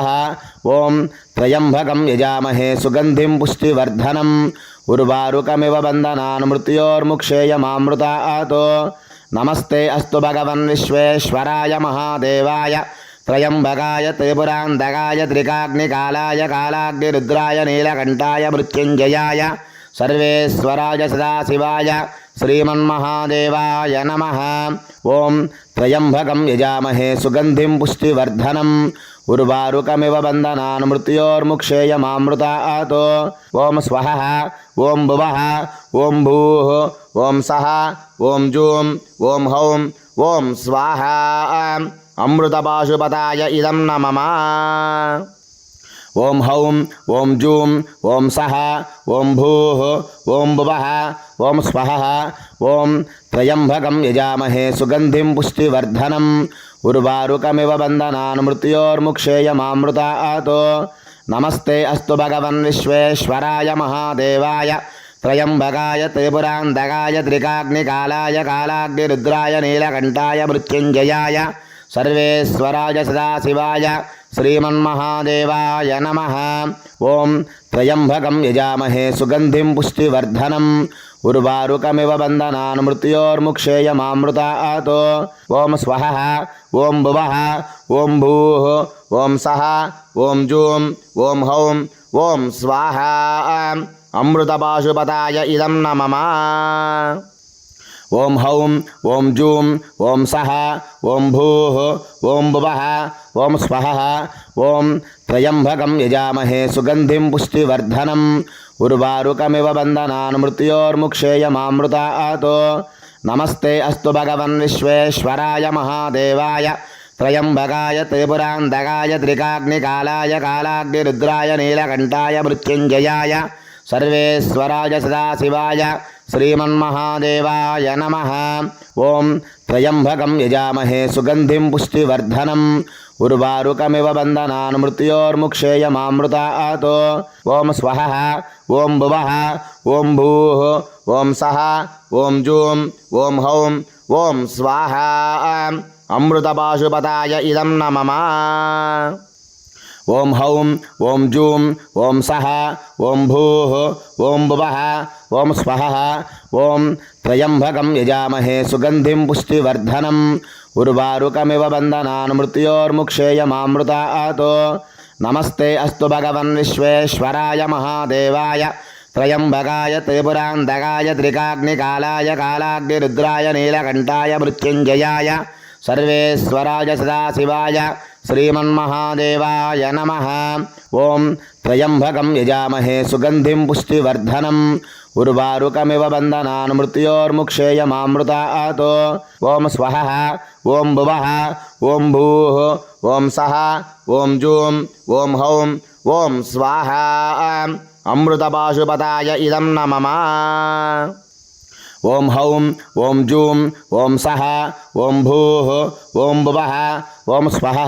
Speaker 1: ओं त्र्यंबकं यजामहे सुगन्धिं पुष्टिवर्धनम् उर्वारुकमिव बन्धनान् मृत्योर्मुक्षेयमामृतात् नमस्ते अस्तु भगवन् विश्वेश्वराय महादेवाय त्रयंबकाय त्रिपुरान्तकाय त्रिकाग्निकालाय कालाग्निरुद्राय नीलकण्ठाय मृत्युञ्जयाय सर्वेश्वराय सदाशिवाय श्रीमन्महादेवाय नमः। ओं त्र्यंबकं यजामहे सुगन्धिं पुष्टिवर्धनम् उर्वारुकमिव बन्धनान् मृत्योर्मुक्षेयमामृतात् ओं स्वः ओं भुवः ओं भूः ओं सः ओं जूं ओं हौं ओं स्वाहा अमृतपाशुपताय इदं नमः। ओं हौं ओं जूं ओं सः ओं भूः ओं भुवः ओं स्वः ओं त्र्यंबकं यजामहे सुगन्धिं पुष्टिवर्धनम् उर्वारुकमिव बन्धनान् मृत्योर्मुक्षेयमामृतात् नमस्ते अस्तु भगवन् विश्वेश्वराय महादेवाय त्रयंबकाय त्रिपुरान्तकाय त्रिकाग्निकालाय कालाग्निरुद्राय नीलकण्ठाय मृत्युञ्जयाय सर्वेश्वराय सदाशिवाय श्रीमन्महादेवाय नमः। ओं त्र्यंबकं यजामहे सुगन्धिं पुष्टिवर्धनम् उर्वारुकमिव बन्धनान् मृत्योर्मुक्षेयमामृतात् ओं स्वः ओं भुवः ओं भूः ओं सः ओं जूं ओं हौं ओं स्वाहा अमृतपाशुपताय इदं नमः। ओं हौं ओं जूं ओं सः ओं भूः ओं भुवः ओं स्वः ओं त्र्यंबकं यजामहे सुगन्धिं पुष्टिवर्धनम् उर्वारुकमिव बन्धनान् मृत्योर्मुक्षेयमामृतात् नमस्ते अस्तु भगवन् विश्वेश्वराय महादेवाय त्रयंबकाय त्रिपुरान्तकाय त्रिकाग्निकालाय कालाग्निरुद्राय नीलकण्ठाय मृत्युञ्जयाय सर्वेश्वराय सदाशिवाय श्रीमन्महादेवाय नमः। ओं त्र्यंबकं यजामहे सुगन्धिं पुष्टिवर्धनम् उर्वारुकमिव बन्धनान् मृत्योर्मुक्षेयमामृतात् ओं स्वः ओं भुवः ओं भूः ओं सः ओं जूं ओं हौं ओं स्वाहा अमृतपाशुपताय इदं नमः। ओं हौं ओं जूं ओं सः ओं भूः ओं भुवः ओं स्वः ओं त्र्यंबकं यजामहे सुगन्धिं पुष्टिवर्धनम् उर्वारुकमिव बन्धनान् मृत्योर्मुक्षेयमामृतात् नमस्ते अस्तु भगवन् विश्वेश्वराय महादेवाय त्रयंबकाय त्रिपुरान्तकाय त्रिकाग्निकालाय कालाग्निरुद्राय नीलकण्ठाय मृत्युञ्जयाय सर्वेश्वराय सदाशिवाय श्रीमन्महादेवाय नमः। ओं त्र्यंबकं यजामहे सुगन्धिं पुष्टिवर्धनम् उर्वारुकमिव बन्धनान् मृत्योर्मुक्षेयमामृतात् ओं स्वः ओं भुवः ओं भूः ओं सः ओं जूं ओं हौं ओं स्वाहा अमृतपाशुपताय इदं नमः। ओं हौं ओं जूं ओं सः ओं भूः ओं भुवः ओं स्वः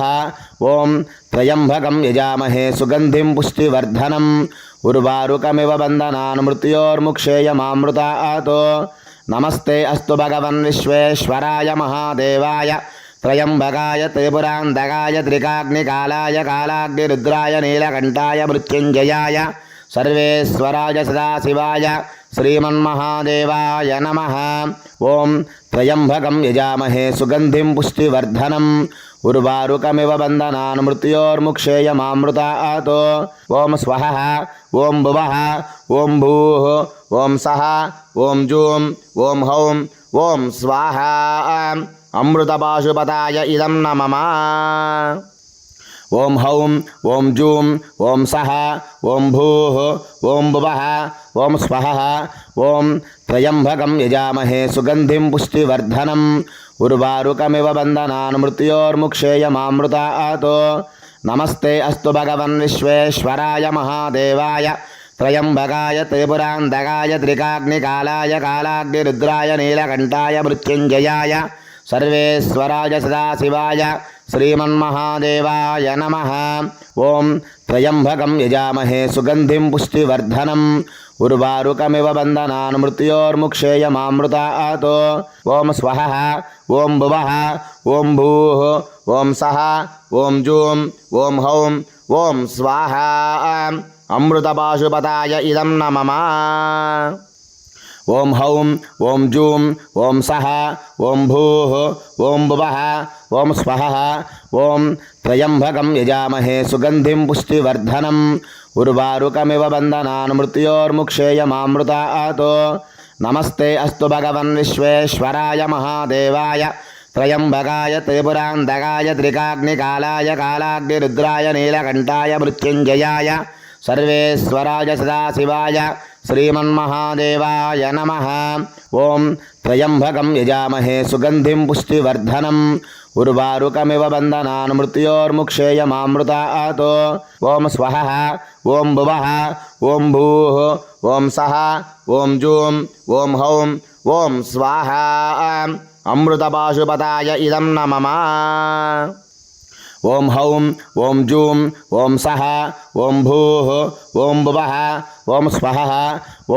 Speaker 1: ओं त्र्यंबकं यजामहे सुगन्धिं पुष्टिवर्धनम् उर्वारुकमिव बन्धनान् मृत्योर्मुक्षेयमामृतात् नमस्ते अस्तु भगवन् विश्वेश्वराय महादेवाय त्रयंबकाय त्रिपुरान्तकाय त्रिकाग्निकालाय कालाग्निरुद्राय नीलकण्ठाय मृत्युञ्जयाय सर्वेश्वराय सदाशिवाय श्रीमन्महादेवाय नमः। ओं त्र्यंबकं यजामहे सुगन्धिं पुष्टिवर्धनम् उर्वारुकमिव बन्धनान् मृत्योर्मुक्षेयमामृतात् ओं स्वः ओं भुवः ओं भूः ओं सः ओं जूं ओं हौं ఓం స్వాహ అమృతపాశుపతాయ ఇదం నమః ఓం హౌం ఓం జూం ఓం సహ ఓం భూః ఓం భువః ఓం స్వహః ఓం త్రయంబకం యజామహే సుగంధిం పుష్టివర్ధనం ఉర్వారుకమివ బంధనాన్ మృత్యోర్ముక్షేయమామృతాతో నమస్తే అస్తు భగవన్ విశ్వేశ్వరాయ మహాదేవాయ త్రయంబకాయ త్రిపురాంతకాయ త్రికాగ్నికాలాయ కాలాగ్నిరుద్రాయ నీలకంఠాయ మృత్యుంజయాయ సర్వేశ్వరాయ సదాశివాయ శ్రీమన్మహాదేవాయ నమః ఓం త్రయంబకం యజామహే సుగంధిం పుష్టివర్ధనం ఉర్వారుకమివ బంధనాన్ మృత్యోర్ముక్షేయమామృతాతో ఓం స్వహః ఓం భువః ఓం భూః ఓం సహ ఓం జూం ఓం హౌం ఓం స్వాహ అమృతపాశుపతాయ ఇదం నమః ఓం హౌం ఓం జూం ఓం సహ ఓం భూః ఓం భువః ఓం స్వహః ఓం త్రయంబకం యజామహే సుగంధిం పుష్టివర్ధనం ఉర్వారుకమివ బంధనాన్ మృత్యోర్ముక్షేయమామృతాతో నమస్తే అస్తు భగవన్ విశ్వేశ్వరాయ మహాదేవాయ త్రయంబకాయ త్రిపురాంతకాయ త్రికాగ్నికాలాయ కాలాగ్నిరుద్రాయ నీలకంఠాయ మృత్యుంజయాయ సర్వేశ్వరాయ సదాశివాయ శ్రీమన్మహాదేవాయ నమః ఓం త్రయంబకం యజామహే సుగంధిం పుష్టివర్ధనం ఉర్వారుకమివ బంధనాన్ మృత్యోర్ముక్షేయమామృతాతో ఓం స్వహః ఓం భువః ఓం భూః ఓం సహ ఓం జూం ఓం హౌం ఓం స్వాహ అమృతపాశుపతాయ ఇదం నమః ఓం హౌం ఓం జూం ఓం సహ ఓం భూః ఓం భువః ఓం స్వహః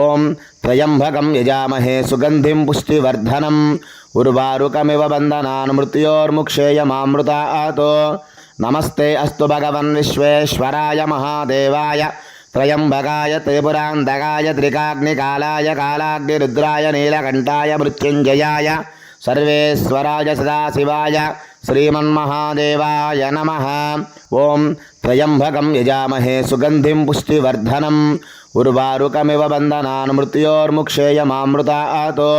Speaker 1: ఓం త్రయంబకం యజామహే సుగంధిం పుష్టివర్ధనం ఉర్వారుకమివ బంధనాన్ మృత్యోర్ముక్షేయమామృతాతో నమస్తే అస్తు భగవన్ విశ్వేశ్వరాయ మహాదేవాయ త్రయంబకాయ త్రిపురాంతకాయ త్రికాగ్నికాలాయ కాలాగ్నిరుద్రాయ నీలకంఠాయ మృత్యుంజయాయ సర్వేశ్వరాయ సదాశివాయ శ్రీమన్మహాదేవాయ నమః ఓం త్రయంబకం యజామహే సుగంధిం పుష్టివర్ధనం ఉర్వారుకమివ బంధనాన్ మృత్యోర్ముక్షేయమామృతాతో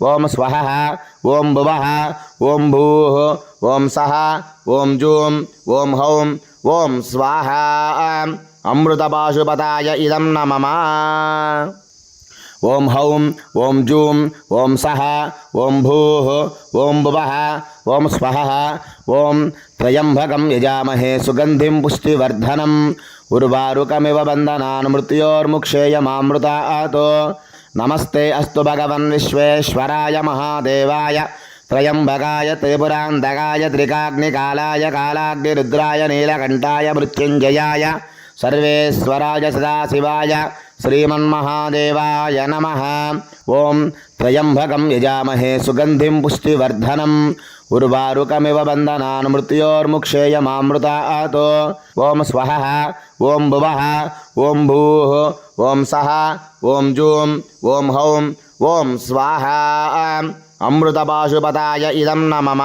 Speaker 1: ఓం స్వహః ఓం భువః ఓం భూః ఓం సహ ఓం జూం ఓం హౌం ఓం స్వాహ అమృతపాశుపతాయ ఇదం నమః ఓం హౌం ఓం జూం ఓం సహ ఓం భూః ఓం భువః ఓం స్వహః ఓం త్రయంబకం యజామహే సుగంధిం పుష్టివర్ధనం ఉర్వారుకమివ బంధనాన్ మృత్యోర్ముక్షేయమామృతాతో నమస్తే అస్తు భగవన్ విశ్వేశ్వరాయ మహాదేవాయ త్రయంబకాయ త్రిపురాంతకాయ త్రికాగ్నికాలాయ కాలాగ్నిరుద్రాయ నీలకంఠాయ మృత్యుంజయాయ సర్వేశ్వరాయ సదాశివాయ శ్రీమన్మహాదేవాయ నమః ఓం త్రయంబకం యజామహే సుగంధిం పుష్టివర్ధనం ఉర్వారుకమివ బంధనాన్ మృత్యోర్ముక్షేయమామృతాతో ఓం స్వహః ఓం భువః ఓం భూః ఓం సహ ఓం జూం ఓం హౌం ఓం స్వాహ అమృతపాశుపతాయ ఇదం నమః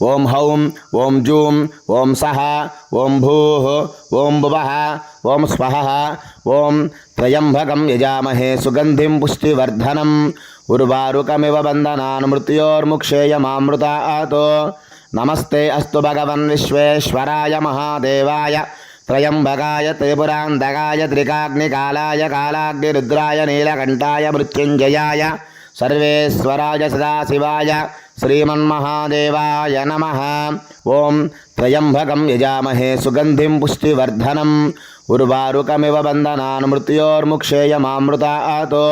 Speaker 1: ఓం హౌం ఓం జూం ఓం సహ ఓం భూః ఓం భువః ఓం స్వహః ఓం త్రయంబకం యజామహే సుగంధిం పుష్టివర్ధనం ఉర్వారుకమివ బంధనాన్ మృత్యోర్ముక్షేయమామృతాతో నమస్తే అస్తు భగవన్ విశ్వేశ్వరాయ మహాదేవాయ త్రయంబకాయ త్రిపురాంతకాయ త్రికాగ్నికాలాయ కాలాగ్నిరుద్రాయ నీలకంఠాయ మృత్యుంజయాయ సర్వేశ్వరాయ సదాశివాయ శ్రీమన్మహాదేవాయ నమః ఓం త్రయంబకం యజామహే సుగంధిం పుష్టివర్ధనం ఉర్వారుకమివ బంధనాన్ మృత్యోర్ముక్షేయమామృతాతో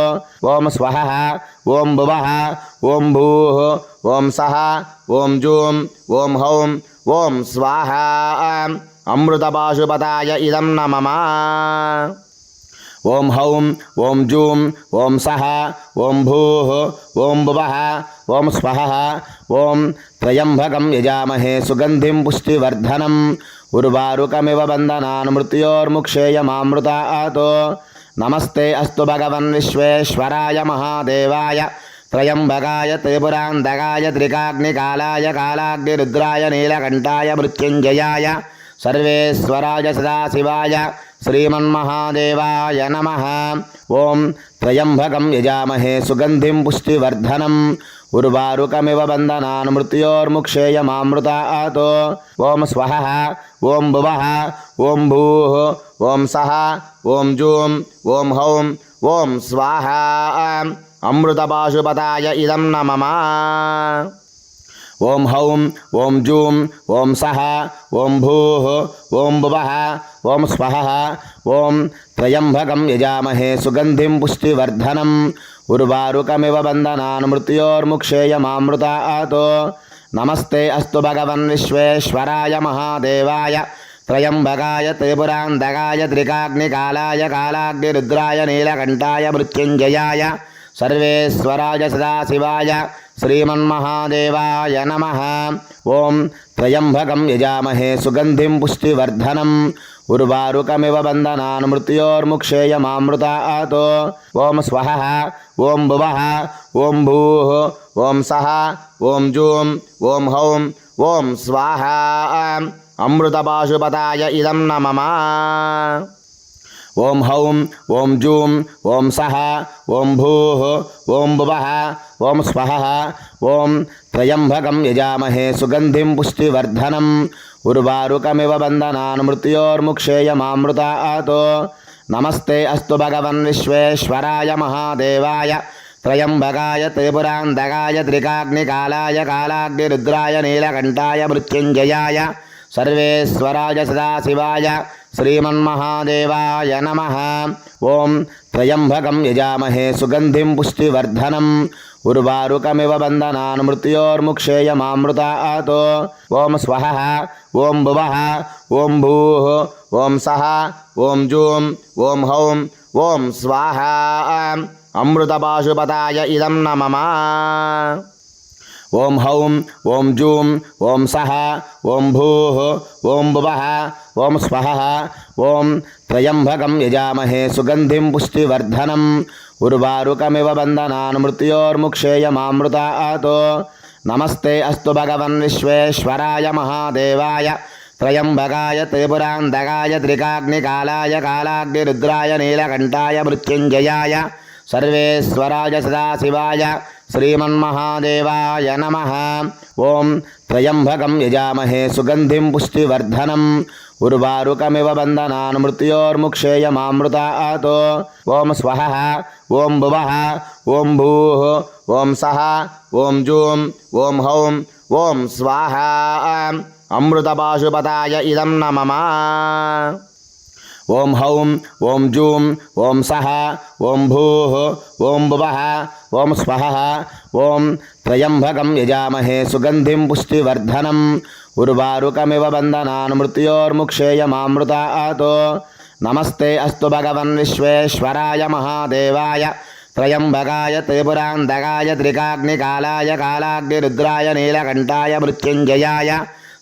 Speaker 1: ఓం స్వహః ఓం భువః ఓం భూః ఓం సహ ఓం జూం ఓం హౌం ఓం స్వాహ అమృతపాశుపతాయ ఇదం నమః ఓం హౌం ఓం జూం ఓం సహ ఓం భూః ఓం భువః ఓం స్వహః ఓం త్రయంబకం యజామహే సుగంధిం పుష్టివర్ధనం ఉర్వారుకమివ బంధనాన్ మృత్యోర్ముక్షేయమామృతాతో నమస్తే అస్తు భగవన్ విశ్వేశ్వరాయ మహాదేవాయ త్రయంబకాయ త్రిపురాంతకాయ త్రికాగ్నికాలాయ కాలాగ్నిరుద్రాయ నీలకంఠాయ మృత్యుంజయాయ సర్వేశ్వరాయ సదాశివాయ శ్రీమన్మహాదేవాయ నమః. ఓం త్రయంబకం యజామహే సుగంధిం పుష్టివర్ధనం ఉర్వారుకమివ బంధనాన్ మృత్యోర్ముక్షేయమామృతాతో. ఓం స్వహ ఓం భువః ఓం భూః ఓం సః ఓం జూం ఓం హౌం ఓం స్వాహా. అమృతపాశుపతాయ ఇదం నమః. ఓం హౌం ఓం జూం ఓం సః ఓం భూః ఓం భువః ఓం స్వహ. ఓం త్రయంబకం యజామహే సుగంధిం పుష్టివర్ధనం ఉర్వారుకమివ బంధనాన్ మృత్యోర్ముక్షేయమామృతాతో. నమస్తే అస్తు భగవన్ విశ్వేశ్వరాయ మహాదేవాయ త్రయంబకాయ త్రిపురాంతకాయ త్రికాగ్నికాలాయ కాలాగ్నిరుద్రాయ నీలకంఠాయ మృత్యుంజయాయ సర్వేశ్వరాయ సదాశివాయ శ్రీమన్మహాదేవాయ నమః. ఓం త్రయంబకం యజామహే సుగంధిం పుష్టివర్ధనం ఉర్వారుకమివ బంధనాన్ మృత్యోర్ముక్షేయమామృతాతో. ఓం స్వహ ఓం భువః ఓం భూః ఓం సః ఓం జూం ఓం హౌం ఓం స్వాహా. అమృతపాశుపతాయ ఇదం నమః. ఓం హౌం ఓం జూం ఓం సః ఓం భూః ఓం భువః ఓం స్వహ. ఓం త్రయంబకం యజామహే సుగంధిం పుష్టివర్ధనం ఉర్వారుకమివ బంధనాన్ మృత్యోర్ముక్షేయమామృతాతో. నమస్తే అస్తు భగవన్ విశ్వేశ్వరాయ మహాదేవాయ త్రయంబకాయ త్రిపురాంతకాయ త్రికాగ్నికాలాయ కాలాగ్నిరుద్రాయ నీలకంఠాయ మృత్యుంజయాయ సర్వేశ్వరాయ సదాశివాయ శ్రీమన్మహాదేవాయ నమః. ఓం త్రయంబకం యజామహే సుగంధిం పుష్టివర్ధనం ఉర్వారుకమివ బంధనాన్ మృత్యోర్ముక్షేయమామృతాతో. ఓం స్వహ ఓం భువః ఓం భూః ఓం సః ఓం జూం ఓం హౌం ఓం స్వాహా. అమృతపాశుపతాయ ఇదం నమః. ఓం హౌం ఓం జూం ఓం సః ఓం భూః ఓం భువః ఓం స్వహ. ఓం త్రయంబకం యజామహే సుగంధిం పుష్టివర్ధనం ఉర్వారుకమివ బంధనాన్ మృత్యోర్ముక్షేయమామృతాతో. నమస్తే అస్తు భగవన్ విశ్వేశ్వరాయ మహాదేవాయ త్రయంబకాయ త్రిపురాంతకాయ త్రికాగ్నికాలాయ కాలాగ్నిరుద్రాయ నీలకంఠాయ మృత్యుంజయాయ సర్వేశ్వరాయ సదాశివాయ శ్రీమన్మహాదేవాయ నమః. ఓం త్రయంబకం యజామహే సుగంధిం పుష్టివర్ధనం ఉర్వారుకమివ బంధనాన్ మృత్యోర్ముక్షేయమామృతాతో. ఓం స్వహ ఓం భువః ఓం భూః ఓం సః ఓం జూం ఓం హౌం ఓం స్వాహా. అమృతపాశుపతాయ ఇదం నమః. ఓం హౌం ఓం జూం ఓం సః ఓం భూః ఓం భువః ఓం స్వహ. ఓం త్రయంబకం యజామహే సుగంధిం పుష్టివర్ధనం ఉర్వారుకమివ బంధనాన్ మృత్యోర్ముక్షేయమామృతాతో. నమస్తే అస్తు భగవన్ విశ్వేశ్వరాయ మహాదేవాయ త్రయంబకాయ త్రిపురాంతకాయ త్రికాగ్నికాలాయ కాలాగ్నిరుద్రాయ నీలకంఠాయ మృత్యుంజయాయ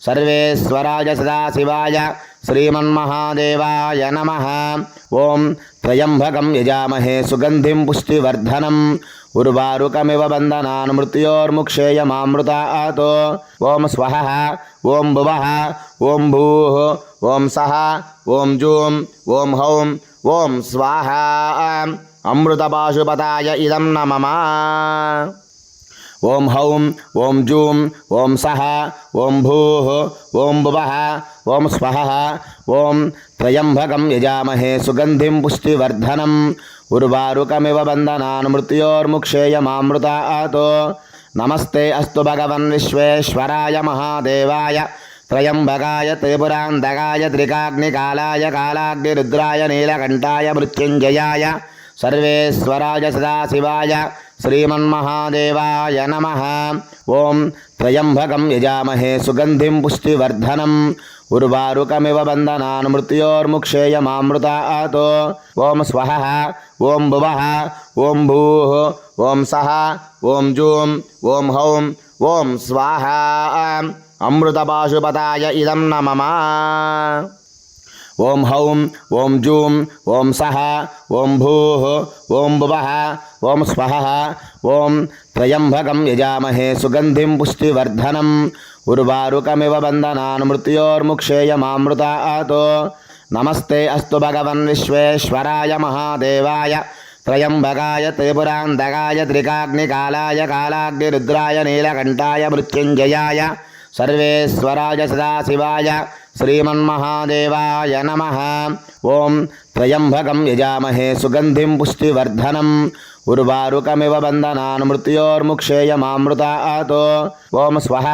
Speaker 1: సర్వేశ్వరాయ సదాశివాయ శ్రీమన్మహాదేవాయ నమః. ఓం త్రయంబకం యజామహే సుగంధిం పుష్టివర్ధనం ఉర్వారుకమివ బంధనాన్ మృత్యోర్ముక్షేయమామృతాతో. ఓం స్వహ ఓం భువః ఓం భూః ఓం సః ఓం జూం ఓం హౌం ఓం స్వాహా. అమృతపాశుపతాయ ఇదం నమః. ఓం హౌం ఓం జూం ఓం సః ఓం భూః ఓం భువః ఓం స్వహ. ఓం త్రయంబకం యజామహే సుగంధిం పుష్టివర్ధనం ఉర్వారుకమివ బంధనాన్ మృత్యోర్ముక్షేయమామృతాతో. నమస్తే అస్తు భగవన్ విశ్వేశ్వరాయ మహాదేవాయ త్రయంబకాయ త్రిపురాంతకాయ త్రికాగ్నికాలాయ కాలాగ్నిరుద్రాయ నీలకంఠాయ మృత్యుంజయాయ సర్వేశ్వరాయ సదాశివాయ శ్రీమన్మహాదేవాయ నమః. ఓం త్రయంబకం యజామహే సుగంధిం పుష్టివర్ధనం ఉర్వారుకమివ బంధనాన్ మృత్యోర్ముక్షేయమామృతాతో. ఓం స్వహ ఓం భువః ఓం భూః ఓం సః ఓం జూం ఓం హౌం ఓం స్వాహా. అమృతపాశుపతాయ ఇదం నమః. ఓం హౌం ఓం జూం ఓం సః ఓం భూః ఓం భువః ఓం స్వహ. ఓం త్రయంబకం యజామహే సుగంధిం పుష్టివర్ధనం उर्वारुकमिव बन्धनान् मृत्योर्मुक्षेयमामृतात् नमस्ते अस्तु भगवन् विश्वेश्वराय महादेवाय त्रयंबकाय त्रिपुरान्तकाय त्रिकाग्निकालाय कालाग्निरुद्राय नीलकण्ठाय मृत्युञ्जयाय सर्वेश्वराय सदाशिवाय श्रीमन्महादेवाय नमः। ओं त्र्यंबकं यजामहे सुगन्धिं पुष्टिवर्धनम् उर्वारुकमिव बन्धनान् मृत्योर्मुक्षेयमामृतात् ओं स्वः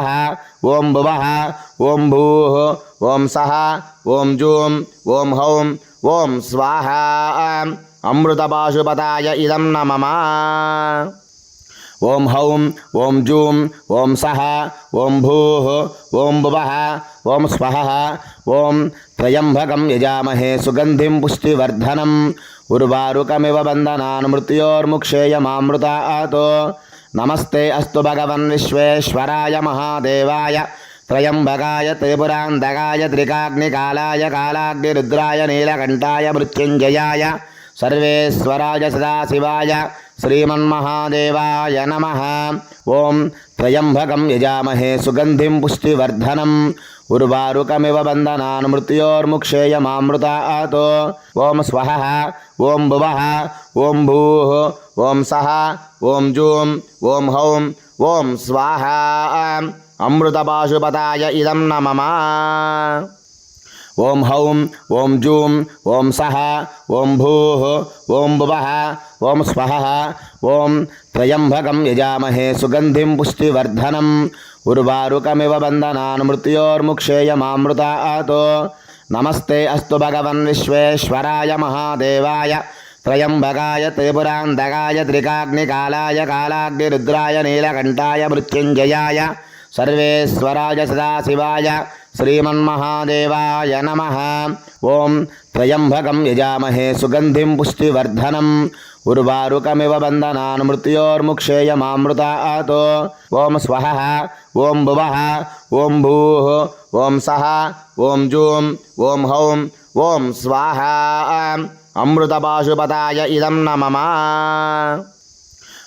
Speaker 1: ओं भुवः ओं भूः ओं सः ओं जूं ओं हौं ओं स्वाहा अमृतपाशुपताय इदं नमः। ओं हौं ओं जूं ओं सः ओं भूः ओं भुवः ओं स्वः ओं त्र्यंबकं यजामहे सुगन्धिं पुष्टिवर्धनम् उर्वारुकमिव बन्धनान् मृत्योर्मुक्षेयमामृतात् नमस्ते अस्तु भगवन् विश्वेश्वराय महादेवाय त्रयंबकाय त्रिपुरान्तकाय त्रिकाग्निकालाय कालाग्निरुद्राय नीलकण्ठाय मृत्युञ्जयाय सर्वेश्वराय सदाशिवाय श्रीमन्महादेवाय नमः। ओं त्र्यंबकं यजामहे सुगन्धिं पुष्टिवर्धनम् उर्वारुकमिव बन्धनान् मृत्योर्मुक्षेयमामृतात् ओं स्वः ओं भुवः ओं भूः ओं सः ओं जूं ओं हौं ओं स्वाहा अमृतपाशुपताय इदं नमः। ओं हौं ओं जूं ओं सः ओं भूः ओं भुवः ओं स्वः ओं त्र्यंबकं यजामहे सुगन्धिं पुष्टिवर्धनम् उर्वारुकमिव बन्धनान् मृत्योर्मुक्षेयमामृतात् नमस्ते अस्तु भगवन् विश्वेश्वराय महादेवाय त्रयंबकाय त्रिपुरान्तकाय त्रिकाग्निकालाय कालाग्निरुद्राय नीलकण्ठाय मृत्युञ्जयाय सर्वेश्वराय सदाशिवाय श्रीमन्महादेवाय नमः। ओं त्र्यंबकं यजामहे सुगन्धिं पुष्टिवर्धनम् उर्वारुकमिव बन्धनान् मृत्योर्मुक्षेयमामृतात् ओं स्वः ओं भुवः ओं भूः ओं सः ओं जूं ओं हौं ओं स्वाहा अमृतपाशुपताय इदं नमः।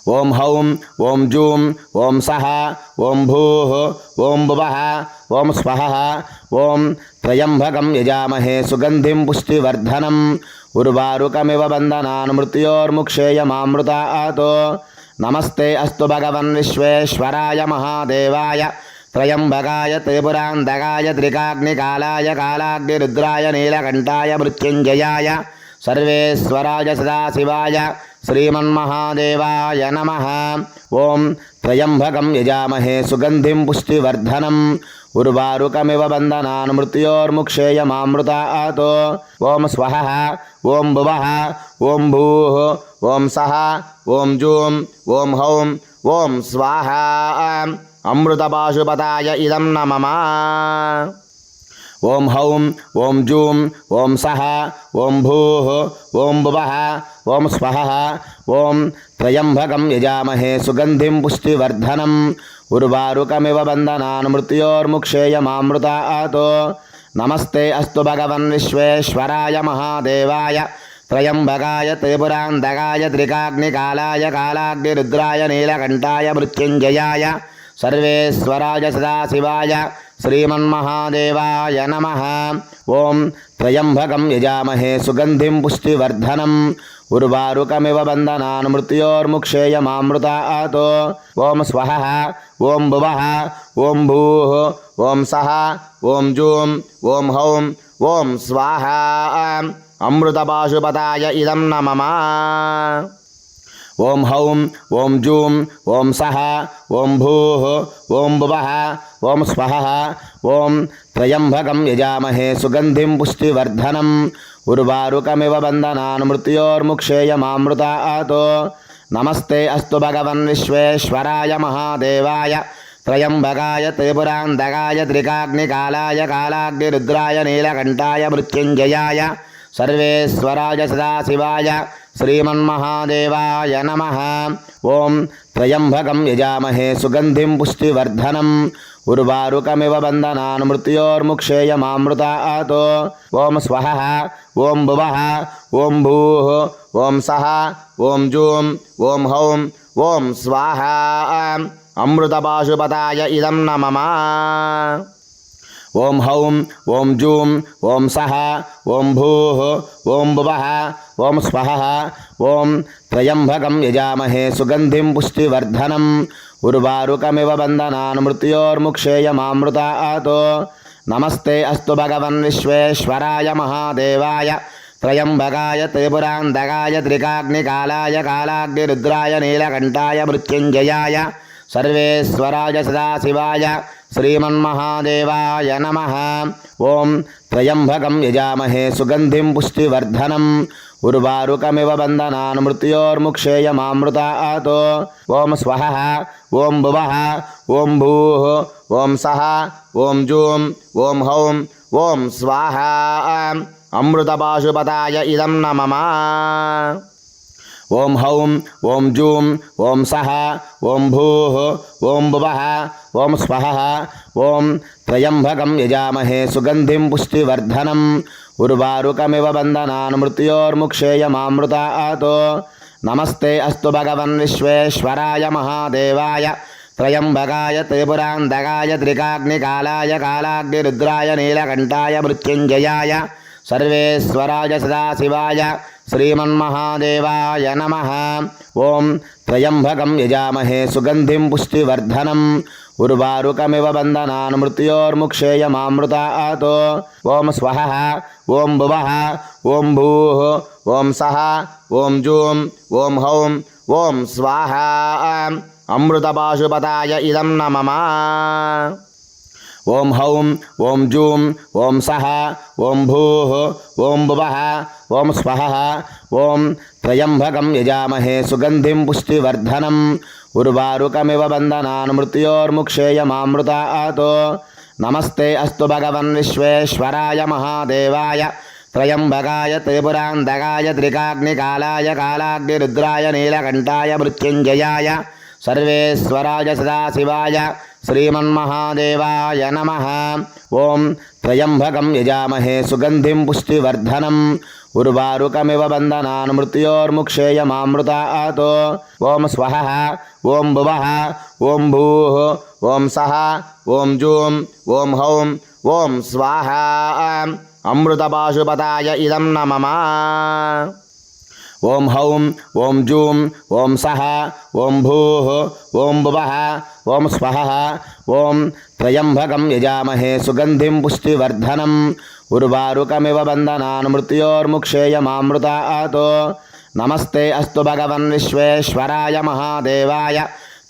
Speaker 1: ओं हौं ओं जूं ओं सः ओं भूः ओं भुवः ओं स्वः ओं त्र्यंबकं यजामहे सुगन्धिं पुष्टिवर्धनम् उर्वारुकमिव बन्धनान् मृत्योर्मुक्षेयमामृतात् नमस्ते अस्तु भगवन् विश्वेश्वराय महादेवाय त्रयंबकाय त्रिपुरान्तकाय त्रिकाग्निकालाय कालाग्निरुद्राय नीलकण्ठाय मृत्युञ्जयाय सर्वेश्वराय सदाशिवाय श्रीमन्महादेवाय नमः। ओं त्र्यंबकं यजामहे सुगन्धिं पुष्टिवर्धनम् उर्वारुकमिव बन्धनान् मृत्योर्मुक्षेयमामृतात् ओं स्वः ओं भुवः ओं भूः ओं सः ओं जूं ओं हौं ओं स्वाहा अमृतपाशुपताय इदं नमः। ओं हौं ओं जूं ओं सः ओं भूः ओं भुवः ओं स्वः ओं त्र्यंबकं यजामहे सुगन्धिं पुष्टिवर्धनम् उर्वारुकमिव बन्धनान् मृत्योर्मुक्षेयमामृतात् नमस्ते अस्तु भगवन् विश्वेश्वराय महादेवाय त्रयंबकाय त्रिपुरान्तकाय त्रिकाग्निकालाय कालाग्निरुद्राय नीलकण्ठाय मृत्युञ्जयाय सर्वेश्वराय सदाशिवाय श्रीमन्महादेवाय नमः। ओं त्र्यंबकं यजामहे सुगन्धिं पुष्टिवर्धनम् उर्वारुकमिव बन्धनान् मृत्योर्मुक्षेयमामृतात् ओं स्वः ओं भुवः ओं भूः ओं सः ओं जूं ओं हौं ओं स्वाहा अमृतपाशुपताय इदं नमः। ओं हौं ओं जूं ओं सः ओं भूः ओं भुवः ओं स्वः ओं त्र्यंबकं यजामहे सुगन्धिं पुष्टिवर्धनम् उर्वारुकमिव बन्धनान् मृत्योर्मुक्षेयमामृतात् नमस्ते अस्तु भगवन् विश्वेश्वराय महादेवाय त्रयंबकाय त्रिपुरान्तकाय त्रिकाग्निकालाय कालाग्निरुद्राय नीलकण्ठाय मृत्युञ्जयाय सर्वेश्वराय सदाशिवाय श्रीमन्महादेवाय नमः। ओं त्र्यंबकं यजामहे सुगन्धिं पुष्टिवर्धनम् उर्वारुकमिव बन्धनान् मृत्योर्मुक्षेयमामृतात् ओं स्वः ओं भुवः ओं भूः ओं सः ओं जूं ओं हौं ओं स्वाहा అమృతపాశుపతాయ ఇదం నమః. ఓం హౌం ఓం జూం ఓం సహ ఓం భూః ఓం భువః ఓం స్వహః. ఓం త్రయంబకం యజామహే సుగంధిం పుష్టివర్ధనం. ఉర్వారుకమివ బంధనాన్ మృత్యోర్ముక్షేయమామృతాతో. నమస్తే అస్తు భగవన్ విశ్వేశ్వరాయ మహాదేవాయ త్రయంబకాయ త్రిపురాంతకాయ త్రికాగ్నికాలాయ కాలాగ్నిరుద్రాయ నీలకంఠాయ మృత్యుంజయాయ సర్వేశ్వరాయ సదాశివాయ శ్రీమన్మహాదేవాయ నమః. ఓం త్రయంబకం యజామహే సుగంధిం పుష్టివర్ధనం. ఉర్వారుకమివ బంధనాన్ మృత్యోర్ముక్షేయమామృతాతో. ఓం స్వహః ఓం భువః ఓం భూః ఓం సహ ఓం జూం ఓం హౌం ఓం స్వాహా. అమృతపాశుపతాయ ఇదం నమః. ఓం హౌం ఓం జూం ఓం సహ ఓం భూః ఓం భువః ఓం స్వహః. ఓం త్రయంబకం యజామహే సుగంధిం పుష్టివర్ధనం. ఉర్వారుకమివ బంధనాన్ మృత్యోర్ముక్షేయమామృతాతో. నమస్తే అస్తు భగవన్ విశ్వేశ్వరాయ మహాదేవాయ త్రయంబకాయ త్రిపురాంతకాయ త్రికాగ్నికాలాయ కాలాగ్నిరుద్రాయ నీలకంఠాయ మృత్యుంజయాయ సర్వేశ్వరాయ సదాశివాయ శ్రీమన్మహాదేవాయ నమః. ఓం త్రయంబకం యజామహే సుగంధిం పుష్టివర్ధనం. ఉర్వారుకమివ బంధనాన్ మృత్యోర్ముక్షేయమామృతాతో. ఓం స్వహః ఓం భువః ఓం భూః ఓం సహ ఓం జూం ఓం హౌం ఓం స్వాహా. అమృతపాశుపతాయ ఇదం నమః. ఓం హౌం ఓం జూం ఓం సహ ఓం భూః ఓం భువః ఓం స్వహః. ఓం త్రయంబకం యజామహే సుగంధిం పుష్టివర్ధనం. ఉర్వారుకమివ బంధనాన్ మృత్యోర్ముక్షేయమామృతాతో. నమస్తే అస్తు భగవన్ విశ్వేశ్వరాయ మహాదేవాయ త్రయంబకాయ త్రిపురాంతకాయ త్రికాగ్నికాలాయ కాలాగ్నిరుద్రాయ నీలకంఠాయ మృత్యుంజయాయ సర్వేశ్వరాయ సదాశివాయ శ్రీమన్మహాదేవాయ నమః. ఓం త్రయంబకం యజామహే సుగంధిం పుష్టివర్ధనం. ఉర్వారుకమివ బంధనాన్ మృత్యోర్ముక్షేయమామృతాతో. ఓం స్వహః ఓం భువః ఓం భూః ఓం సహ ఓం జూం ఓం హౌం ఓం స్వాహా. అమృతపాశుపతాయ ఇదం నమః. ఓం హౌం ఓం జూం ఓం సహ ఓం భూః ఓం భువః ఓం స్వహః. ఓం త్రయంబకం యజామహే సుగంధిం పుష్టివర్ధనం. ఉర్వారుకమివ బంధనాన్ మృత్యోర్ముక్షేయమామృతాతో. నమస్తే అస్తు భగవన్ విశ్వేశ్వరాయ మహాదేవాయ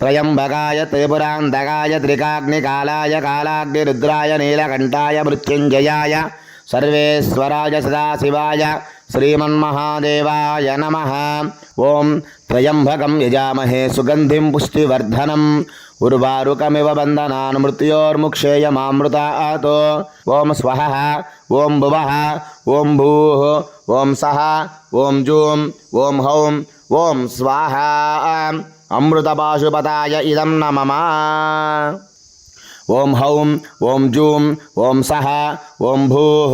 Speaker 1: త్రయంబకాయ త్రిపురాంతకాయ త్రికాగ్నికాలాయ కాలాగ్నిరుద్రాయ నీలకంఠాయ మృత్యుంజయాయ సర్వేశ్వరాయ సదాశివాయ శ్రీమన్మహాదేవాయ నమః. ఓం త్రయంబకం యజామహే సుగంధిం పుష్టివర్ధనం. ఉర్వారుకమివ బంధనాన్ మృత్యోర్ముక్షేయమామృతాతో. ఓం స్వహః ఓం భువః ఓం భూః ఓం సహ ఓం జూం ఓం హౌం ఓం స్వాహా. అమృతపాశుపతాయ ఇదం నమః. ఓం హౌం ఓం జూం ఓం సహ ఓం భూః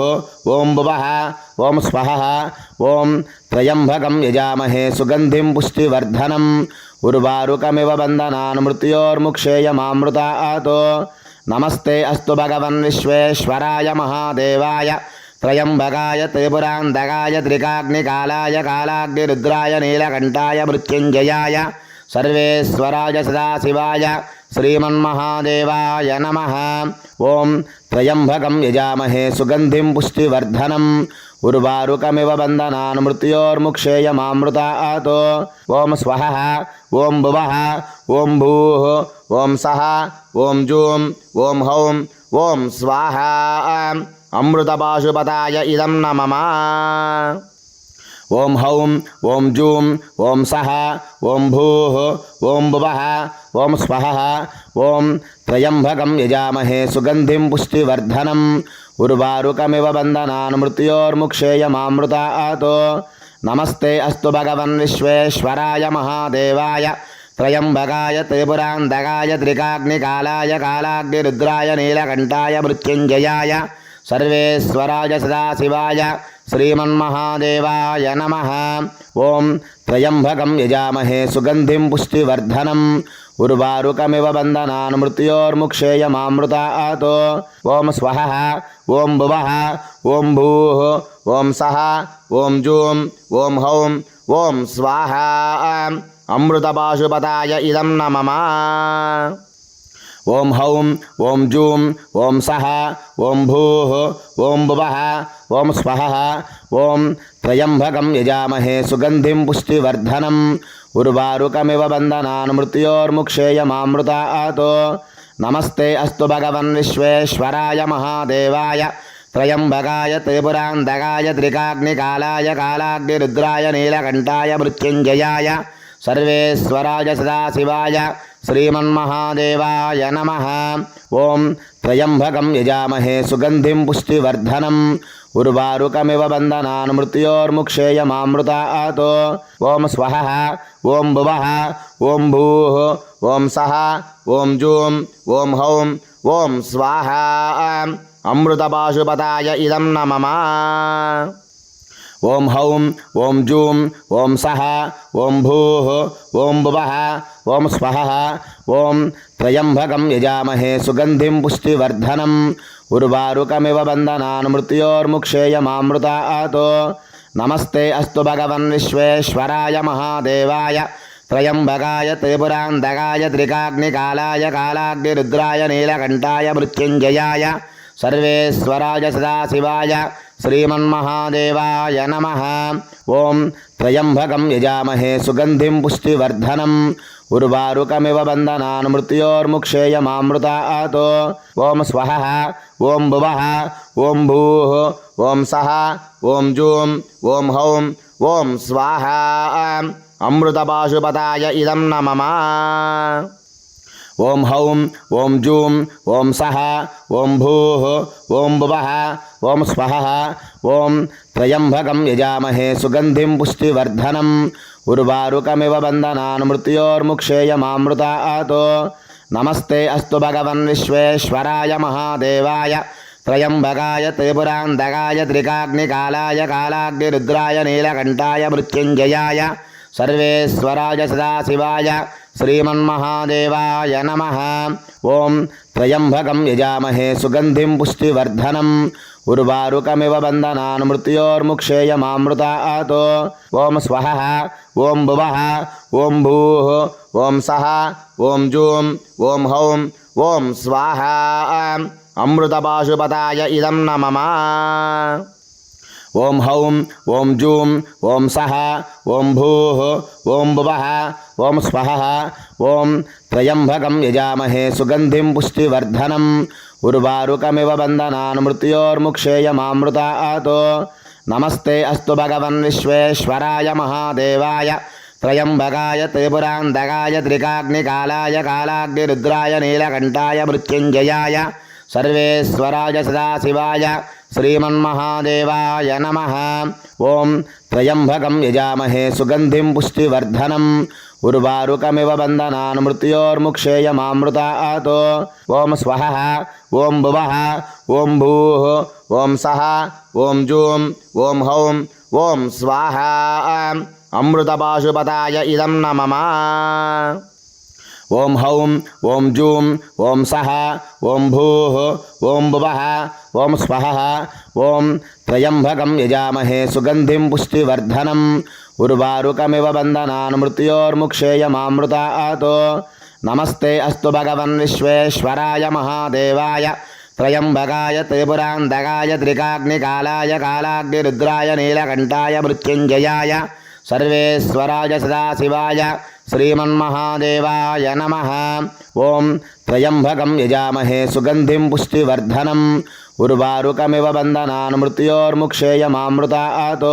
Speaker 1: ఓం భువః ఓం స్వహః. ఓం త్రయంబకం యజామహే సుగంధిం పుష్టివర్ధనం. ఉర్వారుకమివ బంధనాన్ మృత్యోర్ముక్షేయమామృతాతో. నమస్తే అస్తు భగవన్ విశ్వేశ్వరాయ మహాదేవాయ త్రయంబకాయ త్రిపురాంతకాయ త్రికాగ్నికాలాయ కాలాగ్నిరుద్రాయ నీలకంఠాయ మృత్యుంజయాయ సర్వేశ్వరాయ సదాశివాయ శ్రీమన్మహాదేవాయ నమః. ఓం త్రయంబకం యజామహే సుగంధిం పుష్టివర్ధనం. ఉర్వారుకమివ బంధనాన్ మృత్యోర్ముక్షేయమామృతాతో. ఓం స్వహః ఓం భువః ఓం భూః ఓం సహ ఓం జూం ఓం హౌం ఓం స్వాహా. అమృతపాశుపతాయ ఇదం నమః. ఓం హౌం ఓం జూం ఓం సహ ఓం భూః ఓం భువః ఓం స్వహః. ఓం త్రయంబకం యజామహే సుగంధిం పుష్టివర్ధనం. ఉర్వారుకమివ బంధనాన్ మృత్యోర్ముక్షేయమామృతాతో. నమస్తే అస్తు భగవన్ విశ్వేశ్వరాయ మహాదేవాయ త్రయంబకాయ త్రిపురాంతకాయ త్రికాగ్నికాలాయ కాలాగ్నిరుద్రాయ నీలకంఠాయ మృత్యుంజయాయ సర్వేశ్వరాయ సదాశివాయ శ్రీమన్మహాదేవాయ నమః. ఓం త్రయంబకం యజామహే సుగంధిం పుష్టివర్ధనం. उर्वारुकमिव बन्धनान् मृत्योर्मुक्षेयमामृतात् ॐ स्वः ॐ भुवः ॐ भूः ॐ सः ॐ जूं ॐ हौं ॐ स्वाहा अमृतपाशुपताय इदं नमः ॐ हौं ॐ जूं ॐ सः ॐ भूः ॐ भुवः ॐ स्वः ॐ त्र्यम्बकं यजामहे सुगन्धिं पुष्टिवर्धनम् उर्वारुकमिव बन्धनान् मृत्योर्मुक्षेयमामृतात् नमस्ते अस्तु भगवन् विश्वेश्वराय महादेवाय त्रयम्बकाय त्रिपुरान्तकाय त्रिकाग्निकालाय कालाग्निरुद्राय नीलकण्ठाय मृत्युञ्जयाय सर्वेश्वराय सदाशिवाय श्रीमन्महादेवाय नमः ॐ त्र्यम्बकं यजामहे सुगन्धिं पुष्टिवर्धनम् उर्वारुकमिव बन्धनान् मृत्योर्मुक्षेयमामृतात् ॐ स्वः ॐ भुवः ॐ भूः ॐ सः ॐ जूं ॐ हौं ॐ स्वाहा अमृतपाशुपताय इदं नमः ॐ हौं ॐ जूं ॐ सः ॐ भूः ॐ भुवः ॐ स्वः ॐ त्र्यम्बकं यजामहे सुगन्धिं पुष्टिवर्धनम् उर्वारुकमिव बन्धनान् मृत्योर्मुक्षेयमामृतात् नमस्ते अस्तु भगवन् विश्वेश्वराय महादेवाय त्रयम्बकाय त्रिपुरान्तकाय त्रिकाग्निकालाय कालाग्निरुद्राय नीलकण्ठाय मृत्युञ्जयाय सर्वेश्वराय सदाशिवाय श्रीमन्महादेवाय नमः ॐ त्र्यम्बकं यजामहे सुगन्धिं पुष्टिवर्धनम् उर्वारुकमिव बन्धनान् मृत्योर्मुक्षेयमामृतात् ॐ स्वः ॐ भुवः ॐ भूः ॐ सः ॐ जूं ॐ हौं ॐ स्वाहा अमृतपाशुपताय इदं नमः ॐ हौं ॐ जूं ॐ सः ॐ भूः ॐ भुवः ॐ स्वः ॐ त्र्यम्बकं यजामहे सुगन्धिं पुष्टिवर्धनम् उर्वारुकमिव बन्धनान् मृत्योर्मुक्षेयमामृतात् नमस्ते अस्तु भगवन् विश्वेश्वराय महादेवाय त्रयम्बकाय त्रिपुरान्तकाय त्रिकाग्निकालाय कालाग्निरुद्राय नीलकण्ठाय मृत्युञ्जयाय सर्वेश्वराय सदाशिवाय श्रीमन्महादेवाय नमः ॐ त्र्यम्बकं यजामहे सुगन्धिं पुष्टिवर्धनम् उर्वारुकमिव बन्धनान् मृत्योर्मुक्षेयमामृतात् ॐ स्वः ॐ भुवः ॐ भूः ॐ सः ॐ जूं ॐ हौं ॐ स्वाहा अमृतपाशुपताय इदं नमः ॐ हौं ॐ जूं ॐ सः ॐ भूः ॐ भुवः ॐ स्वः ॐ त्र्यम्बकं यजामहे सुगन्धिं पुष्टिवर्धनम् उर्वारुकमिव बन्धनान् मृत्योर्मुक्षेयमामृतात् नमस्ते अस्तु भगवन् विश्वेश्वराय महादेवाय त्रयम्बकाय त्रिपुरान्तकाय त्रिकाग्निकालाय कालाग्निरुद्राय नीलकण्ठाय मृत्युञ्जयाय सर्वेश्वराय सदाशिवाय श्रीमन्महादेवाय नमः ॐ त्र्यम्बकं यजामहे सुगन्धिं पुष्टिवर्धनम् उर्वारुकमिव बन्धनान् मृत्योर्मुक्षेयमामृतात् ॐ स्वः ॐ भुवः ॐ भूः ॐ सः ॐ जूं ॐ हौं ॐ स्वाहा अमृतपाशुपताय इदं नमः ॐ हौं ॐ जूं ॐ सः ॐ भूः ॐ भुवः ॐ स्वः ॐ त्र्यम्बकं यजामहे सुगन्धिं पुष्टिवर्धनम् उर्वारुकमिव बन्धनान् मृत्योर्मुक्षेयमामृतात् नमस्ते अस्तु भगवन् विश्वेश्वराय महादेवाय त्रयम्बकाय त्रिपुरान्तकाय त्रिकाग्निकालाय कालाग्निरुद्राय नीलकण्ठाय मृत्युञ्जयाय सर्वेश्वराय सदाशिवाय श्रीमन्महादेवाय नमः ॐ त्र्यम्बकं यजामहे सुगन्धिं पुष्टिवर्धनम् उर्वारुकमिव बन्धनान् मृत्योर्मुक्षेयमामृतात्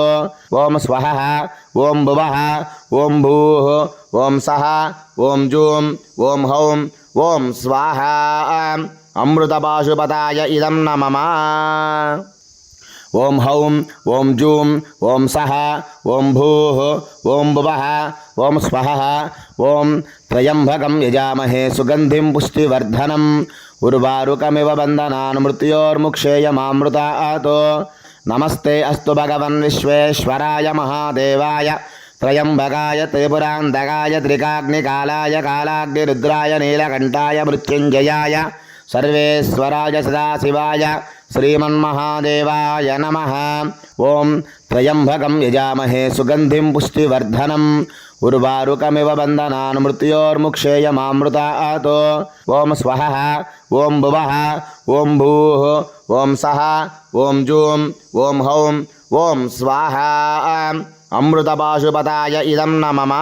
Speaker 1: ॐ स्वः ॐ भुवः ॐ भूः ॐ सः ॐ जूं ॐ हौं ॐ स्वाहा अमृतपाशुपताय इदं नमः ॐ हौं ॐ जूं ॐ सः ॐ भूः ॐ भुवः ॐ स्वः ॐ त्र्यम्बकं यजामहे सुगन्धिं पुष्टिवर्धनम् उर्वारुकमिव बन्धनान् मृत्योर्मुक्षेयमामृतात् नमस्ते अस्तु भगवन् विश्वेश्वराय महादेवाय త్రయంబకాయ త్రిపురాంతకాయ త్రికాగ్నికాలాయ కాలాగ్నిరుద్రాయ నీలకంఠాయ మృత్యుంజయాయ సర్వేశ్వరాయ సదాశివాయ శ్రీమన్మహాదేవాయ నమః. ఓం త్రయంబకం యజామహే సుగంధిం పుష్టివర్ధనం ఉర్వారుకమివ బంధనాన్ మృత్యోర్ముక్షేయమామృతాతో. ఓం స్వహ ఓం భువః ఓం భూః ఓం సః ఓం జూం ఓం హౌం ఓం స్వాహ. అమృతపాశుపతాయ ఇదం నమః.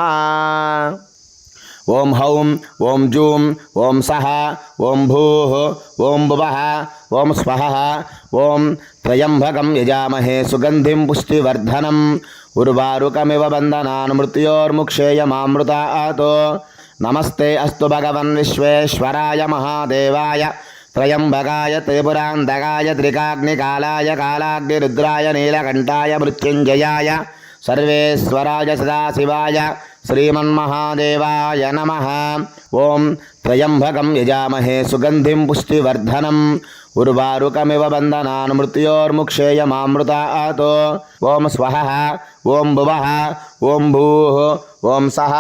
Speaker 1: ఓం హౌం ఓం జూం ఓం సః ఓం భూః ఓం భువః ఓం స్వహ. ఓం త్రయంబకం యజామహే సుగంధిం పుష్టివర్ధనం ఉర్వారుకమివ బంధనాన్ మృత్యోర్ముక్షేయమామృతాతో. నమస్తే అస్తు భగవన్ విశ్వేశ్వరాయ మహాదేవాయ త్రయంబకాయ త్రిపురాంతకాయ త్రికాగ్నికాలాయ కాలాగ్నిరుద్రాయ నీలకంఠాయ మృత్యుంజయాయ సర్వేశ్వరాయ సదాశివాయ శ్రీమన్మహాదేవాయ నమః. ఓం త్రయంబకం యజామహే సుగంధిం పుష్టివర్ధనం ఉర్వారుకమివ బంధనాన్ మృత్యోర్ముక్షేయమామృతాతో. ఓం స్వహ ఓం భువః ఓం భూః ఓం సః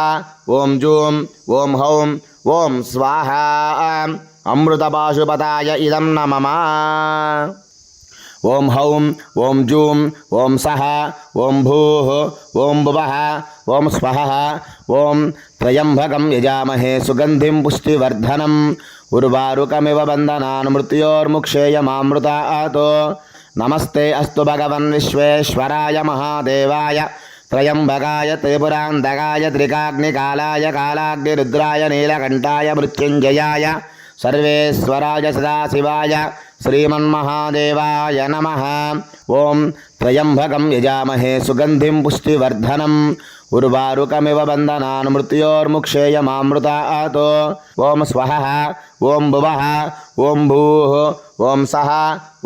Speaker 1: ఓం జూం ఓం హౌం ఓం స్వాహ. అమృతపాశుపతాయ ఇదం నమః. ఓం హౌం ఓం జూం ఓం సః ఓం భూః ఓం భువః ఓం స్వహ. ఓం త్రయంబకం యజామహే సుగంధిం పుష్టివర్ధనం ఉర్వారుకమివ బంధనాన్ మృత్యోర్ముక్షేయమామృతాతో. నమస్తే అస్తు భగవన్ విశ్వేశ్వరాయ మహాదేవాయ త్రయంబకాయ త్రిపురాంతకాయ త్రికాగ్నికాలాయ కాలాగ్నిరుద్రాయ నీలకంఠాయ మృత్యుంజయాయ సర్వేశ్వరాయ సదాశివాయ శ్రీమన్మహాదేవాయ నమః. ఓం త్రయంబకం యజామహే సుగంధిం పుష్టివర్ధనం ఉర్వారుకమివ బంధనాన్ మృత్యోర్ముక్షేయమామృతాతో. ఓం స్వహ ఓం భువః ఓం భూః ఓం సః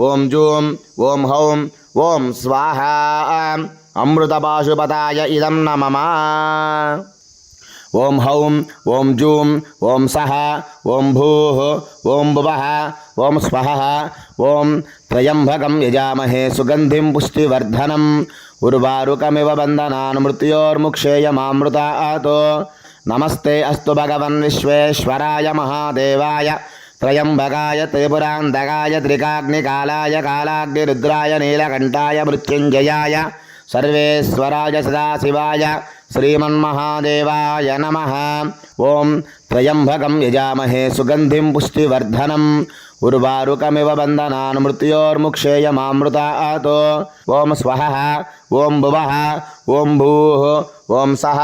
Speaker 1: ఓం జూం ఓం హౌం ఓం స్వాహ. అమృతపాశుపతాయ ఇదం నమః. ఓం హౌం ఓం జూం ఓం సః ఓం భూః ఓం భువః ఓం స్వహ. ఓం త్రయంబకం యజామహే సుగంధిం పుష్టివర్ధనం ఉర్వారుకమివ బంధనాన్ మృత్యోర్ముక్షేయమామృతాతో. నమస్తే అస్తు భగవన్ విశ్వేశ్వరాయ మహాదేవాయ త్రయంబకాయ త్రిపురాంతకాయ త్రికాగ్నికాలాయ కాలాగ్నిరుద్రాయ నీలకంఠాయ మృత్యుంజయాయ సర్వేశ్వరాయ సదాశివాయ శ్రీమన్మహాదేవాయ నమః. ఓం త్రయంబకం యజామహే సుగంధిం పుష్టివర్ధనం ఉర్వారుకమివ బంధనాన్ మృత్యోర్ముక్షేయమామృతాతో. ఓం స్వహ ఓం భువః ఓం భూః ఓం సః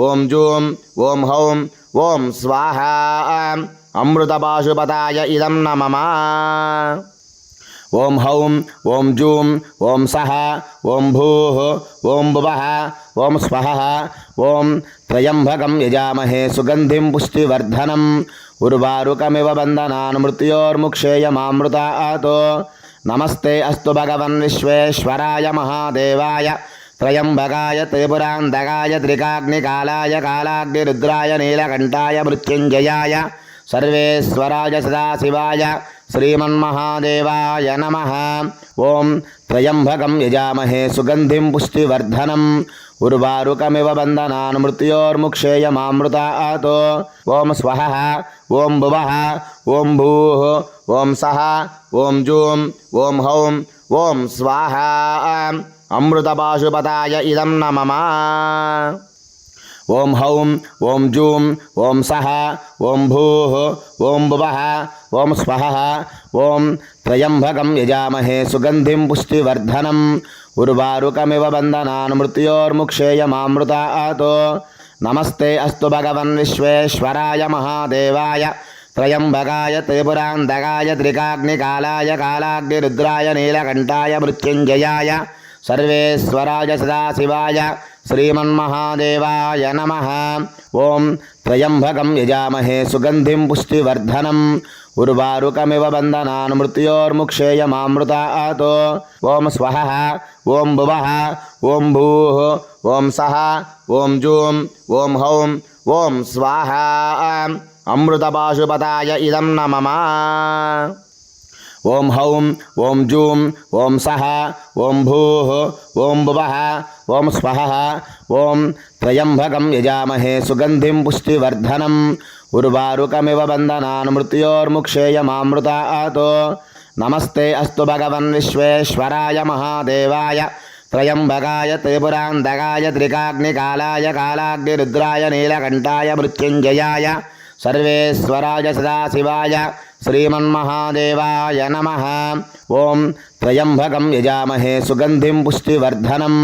Speaker 1: ఓం జూం ఓం హౌం ఓం స్వాహ. అమృతపాశుపతాయ ఇదం నమః. ఓం హౌం ఓం జూం ఓం సః ఓం భూః ఓం భువః ఓం స్వహ. ఓం త్రయంబకం యజామహే సుగంధిం పుష్టివర్ధనం ఉర్వారుకమివ బంధనాన్ మృత్యోర్ముక్షేయమామృతాతో. నమస్తే అస్తు భగవన్ విశ్వేశ్వరాయ మహాదేవాయ త్రయంబకాయ త్రిపురాంతకాయ త్రికాగ్నికాలాయ కాలాగ్నిరుద్రాయ నీలకంఠాయ మృత్యుంజయాయ సర్వేశ్వరాయ సదాశివాయ శ్రీమన్మహాదేవాయ నమః. ఓం త్రయంబకం యజామహే సుగంధిం పుష్టివర్ధనం ఉర్వారుకమివ బంధనాన్ మృత్యోర్ముక్షేయమామృతాతో. ఓం స్వహ ఓం భువః ఓం భూః ఓం సః ఓం జూం ఓం హౌం ఓం స్వాహ. అమృతపాశుపతాయ ఇదం నమః. ఓం హౌం ఓం జూం ఓం సః ఓం భూః ఓం భువః ఓం స్వహ. ఓం త్రయంబకం యజామహే సుగంధిం పుష్టివర్ధనం ఉర్వారుకమివ బంధనాన్ మృత్యోర్ముక్షేయమామృతాతో. నమస్తే అస్తు భగవన్ విశ్వేశ్వరాయ మహాదేవాయ త్రయంబకాయ త్రిపురాంతకాయ త్రికాగ్నికాలాయ కాలాగ్నిరుద్రాయ నీలకంఠాయ మృత్యుంజయాయ సర్వేశ్వరాయ సదాశివాయ శ్రీమన్మహాదేవాయ నమః. ఓం త్రయంబకం యజామహే సుగంధిం పుష్టివర్ధనం ఉర్వారుకమివ బంధనాన్ మృత్యోర్ముక్షేయమామృతాతో. ఓం స్వహ ఓం భువః ఓం భూః ఓం సః ఓం జూం ఓం హౌం ఓం స్వాహ. అమృతపాశుపతాయ ఇదం నమః. ఓం హౌం ఓం జూం ఓం సహ ఓం భూః ఓం భువః ఓం స్వహః ఓం త్రయంబకం యజామహే సుగంధిం పుష్టివర్ధనం ఉర్వారుకమివ బంధనాన్ మృత్యోర్ముక్షేయమామృతాతో నమస్తే అస్తు భగవన్ విశ్వేశ్వరాయ మహాదేవాయ త్రయంబకాయ త్రిపురాంతకాయ త్రికాగ్నికాలాయ కాలాగ్నిరుద్రాయ నీలకంఠాయ మృత్యుంజయాయ సర్వేశ్వరాయ సదాశివాయ శ్రీమన్మహాదేవాయ నమః. ఓం త్రయంబకం యజామహే సుగంధిం పుష్టివర్ధనం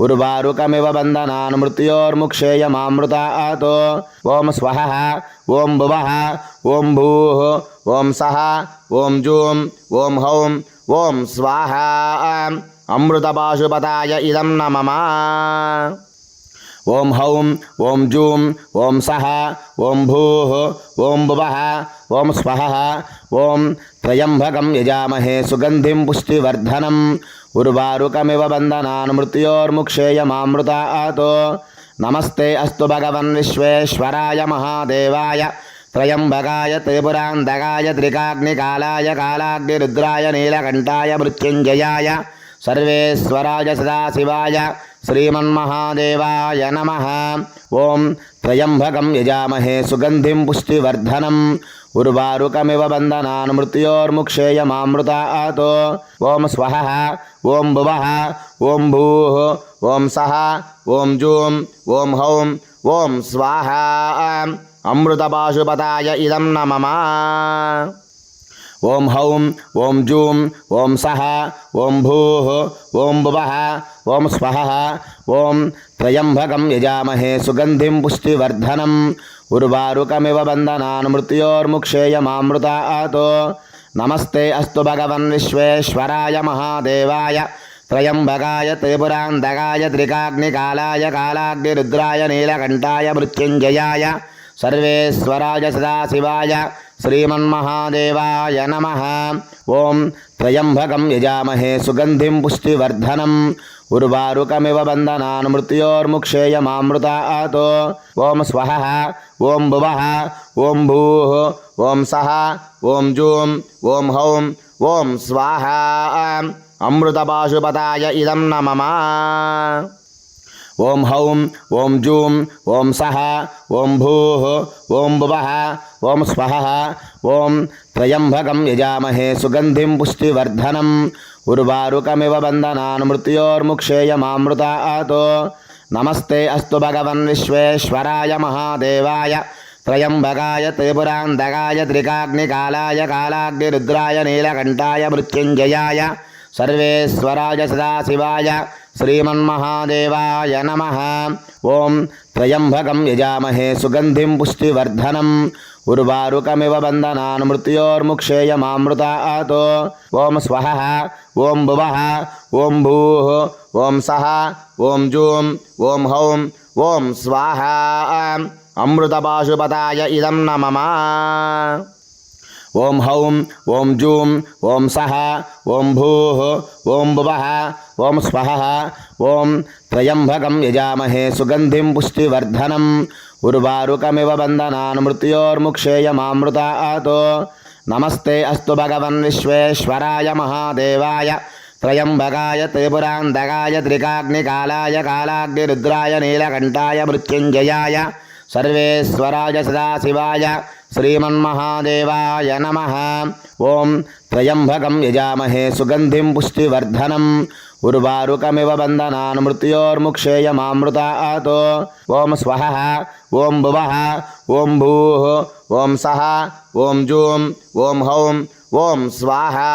Speaker 1: ఉర్వారుకమివ బంధనాన్ మృత్యోర్ముక్షేయమామృతాతో ఓం స్వహః ఓం భువః ఓం భూః ఓం సహ ఓం జూం ఓం హౌం ఓం స్వాహా. అమృతపాశుపతాయ ఇదం నమః. ఓం హౌం ఓం జూం ఓం సహ ఓం భూః ఓం భువః ఓం స్వహః ఓం త్రయంబకం యజామహే సుగంధిం పుష్టివర్ధనం ఉర్వారుకమివ బంధనాన్ మృత్యోర్ముక్షేయమామృతాతో నమస్తే అస్తు భగవన్ విశ్వేశ్వరాయ మహాదేవాయ త్రయంబకాయ త్రిపురాంతకాయ త్రికాగ్నికాలాయ కాలాగ్నిరుద్రాయ నీలకంఠాయ మృత్యుంజయాయ సర్వేశ్వరాయ సదాశివాయ శ్రీమన్మహాదేవాయ నమః. ఓం త్రయంబకం యజామహే సుగంధిం పుష్టివర్ధనం ఉర్వారుకమివ బంధనాన్ మృత్యోర్ముక్షేయమామృతాతో ఓం స్వహః ఓం భువః ఓం భూః ఓం సహ ఓం జూం ఓం హౌం ఓం స్వాహా. అమృతపాశుపతాయ ఇదం నమః. ఓం హౌం ఓం జూం ఓం సహ ఓం భూః ఓం భువః ఓం స్వహః ఓం త్రయంబకం యజామహే సుగంధిం పుష్టివర్ధనం ఉర్వారుకమివ బంధనాన్ మృత్యోర్ముక్షేయమామృతాతో నమస్తే అస్తు భగవన్ విశ్వేశ్వరాయ మహాదేవాయ త్రయంబకాయ త్రిపురాంతకాయ త్రికాగ్నికాలాయ కాలాగ్నిరుద్రాయ నీలకంఠాయ మృత్యుంజయాయ సర్వేశ్వరాయ సదాశివాయ శ్రీమన్మహాదేవాయ నమః. ఓం త్రయంబకం యజామహే సుగంధిం పుష్టివర్ధనం ఉర్వారుకమివ బంధనాన్ మృత్యోర్ముక్షేయమామృతాతో ఓం స్వహః ఓం భువః ఓం భూః ఓం సహ ఓం జూం ఓం హౌం ఓం స్వాహా. అమృతపాశుపతాయ ఇదం నమః. ఓం హౌం ఓం జూం ఓం సహ ఓం భూః ఓం భువః ఓం స్వహః ఓం త్రయంబకం యజామహే సుగంధిం పుష్టివర్ధనం ఉర్వారుకమివ బంధనాన్ మృత్యోర్ముక్షేయమామృతాతో నమస్తే అస్తు భగవన్ విశ్వేశ్వరాయ మహాదేవాయ త్రయంబకాయ త్రిపురాంతకాయ త్రికాగ్నికాలాయ కాలాగ్నిరుద్రాయ నీలకంఠాయ మృత్యుంజయాయ సర్వేశ్వరాయ సదాశివాయ శ్రీమన్మహాదేవాయ నమః. ఓం త్రయంబకం యజామహే సుగంధిం పుష్టివర్ధనం ఉర్వారుకమివ బంధనాన్ మృత్యోర్ముక్షేయమామృతాతో ఓం స్వహః ఓం భువః ఓం భూః ఓం సహ ఓం జూం ఓం హౌం ఓం స్వాహా. అమృతపాశుపతాయ ఇదం నమః. ఓం హౌం ఓం జూం ఓం సహ ఓం భూః ఓం భువః ఓం స్వహః ఓం త్రయంబకం యజామహే సుగంధిం పుష్టివర్ధనం ఉర్వారుకమివ బంధనాన్ మృత్యోర్ముక్షేయమామృతాతో నమస్తే అస్తు భగవన్ విశ్వేశ్వరాయ మహాదేవాయ త్రయంబకాయ త్రిపురాంతకాయ త్రికాగ్నికాలాయ కాలాగ్నిరుద్రాయ నీలకంఠాయ మృత్యుంజయాయ సర్వేశ్వరాయ సదాశివాయ శ్రీమన్మహాదేవాయ నమః. ఓం త్రయంబకం యజామహే సుగంధిం పుష్టివర్ధనం ఉర్వారుకమివ బంధనాన్ మృత్యోర్ముక్షేయమామృతాతో ఓం స్వహః ఓం భువః ఓం భూః ఓం సహ ఓం జూం ఓం హౌం ఓం స్వాహా.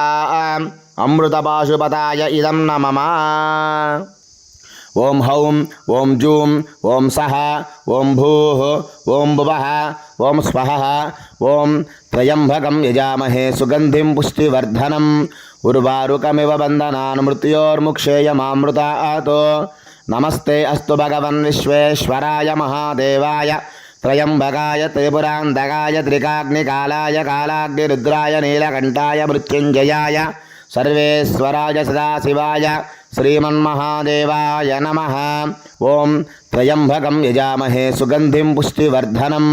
Speaker 1: అమృతపాశుపతాయ ఇదం నమః. ఓం హౌం ఓం జూం ఓం సహ ఓం భూః ఓం భువః ఓం స్వహః ఓం త్రయంబకం యజామహే సుగంధిం పుష్టివర్ధనం ఉర్వారుకమివ బంధనాన్ మృత్యోర్ముక్షేయమామృతాతో నమస్తే అస్తు భగవన్ విశ్వేశ్వరాయ మహాదేవాయ త్రయంబకాయ త్రిపురాంతకాయ త్రికాగ్నికాలాయ కాలాగ్నిరుద్రాయ నీలకంఠాయ మృత్యుంజయాయ సర్వేశ్వరాయ సదాశివాయ శ్రీమన్మహాదేవాయ నమః. ఓం త్రయంబకం యజామహే సుగంధిం పుష్టివర్ధనం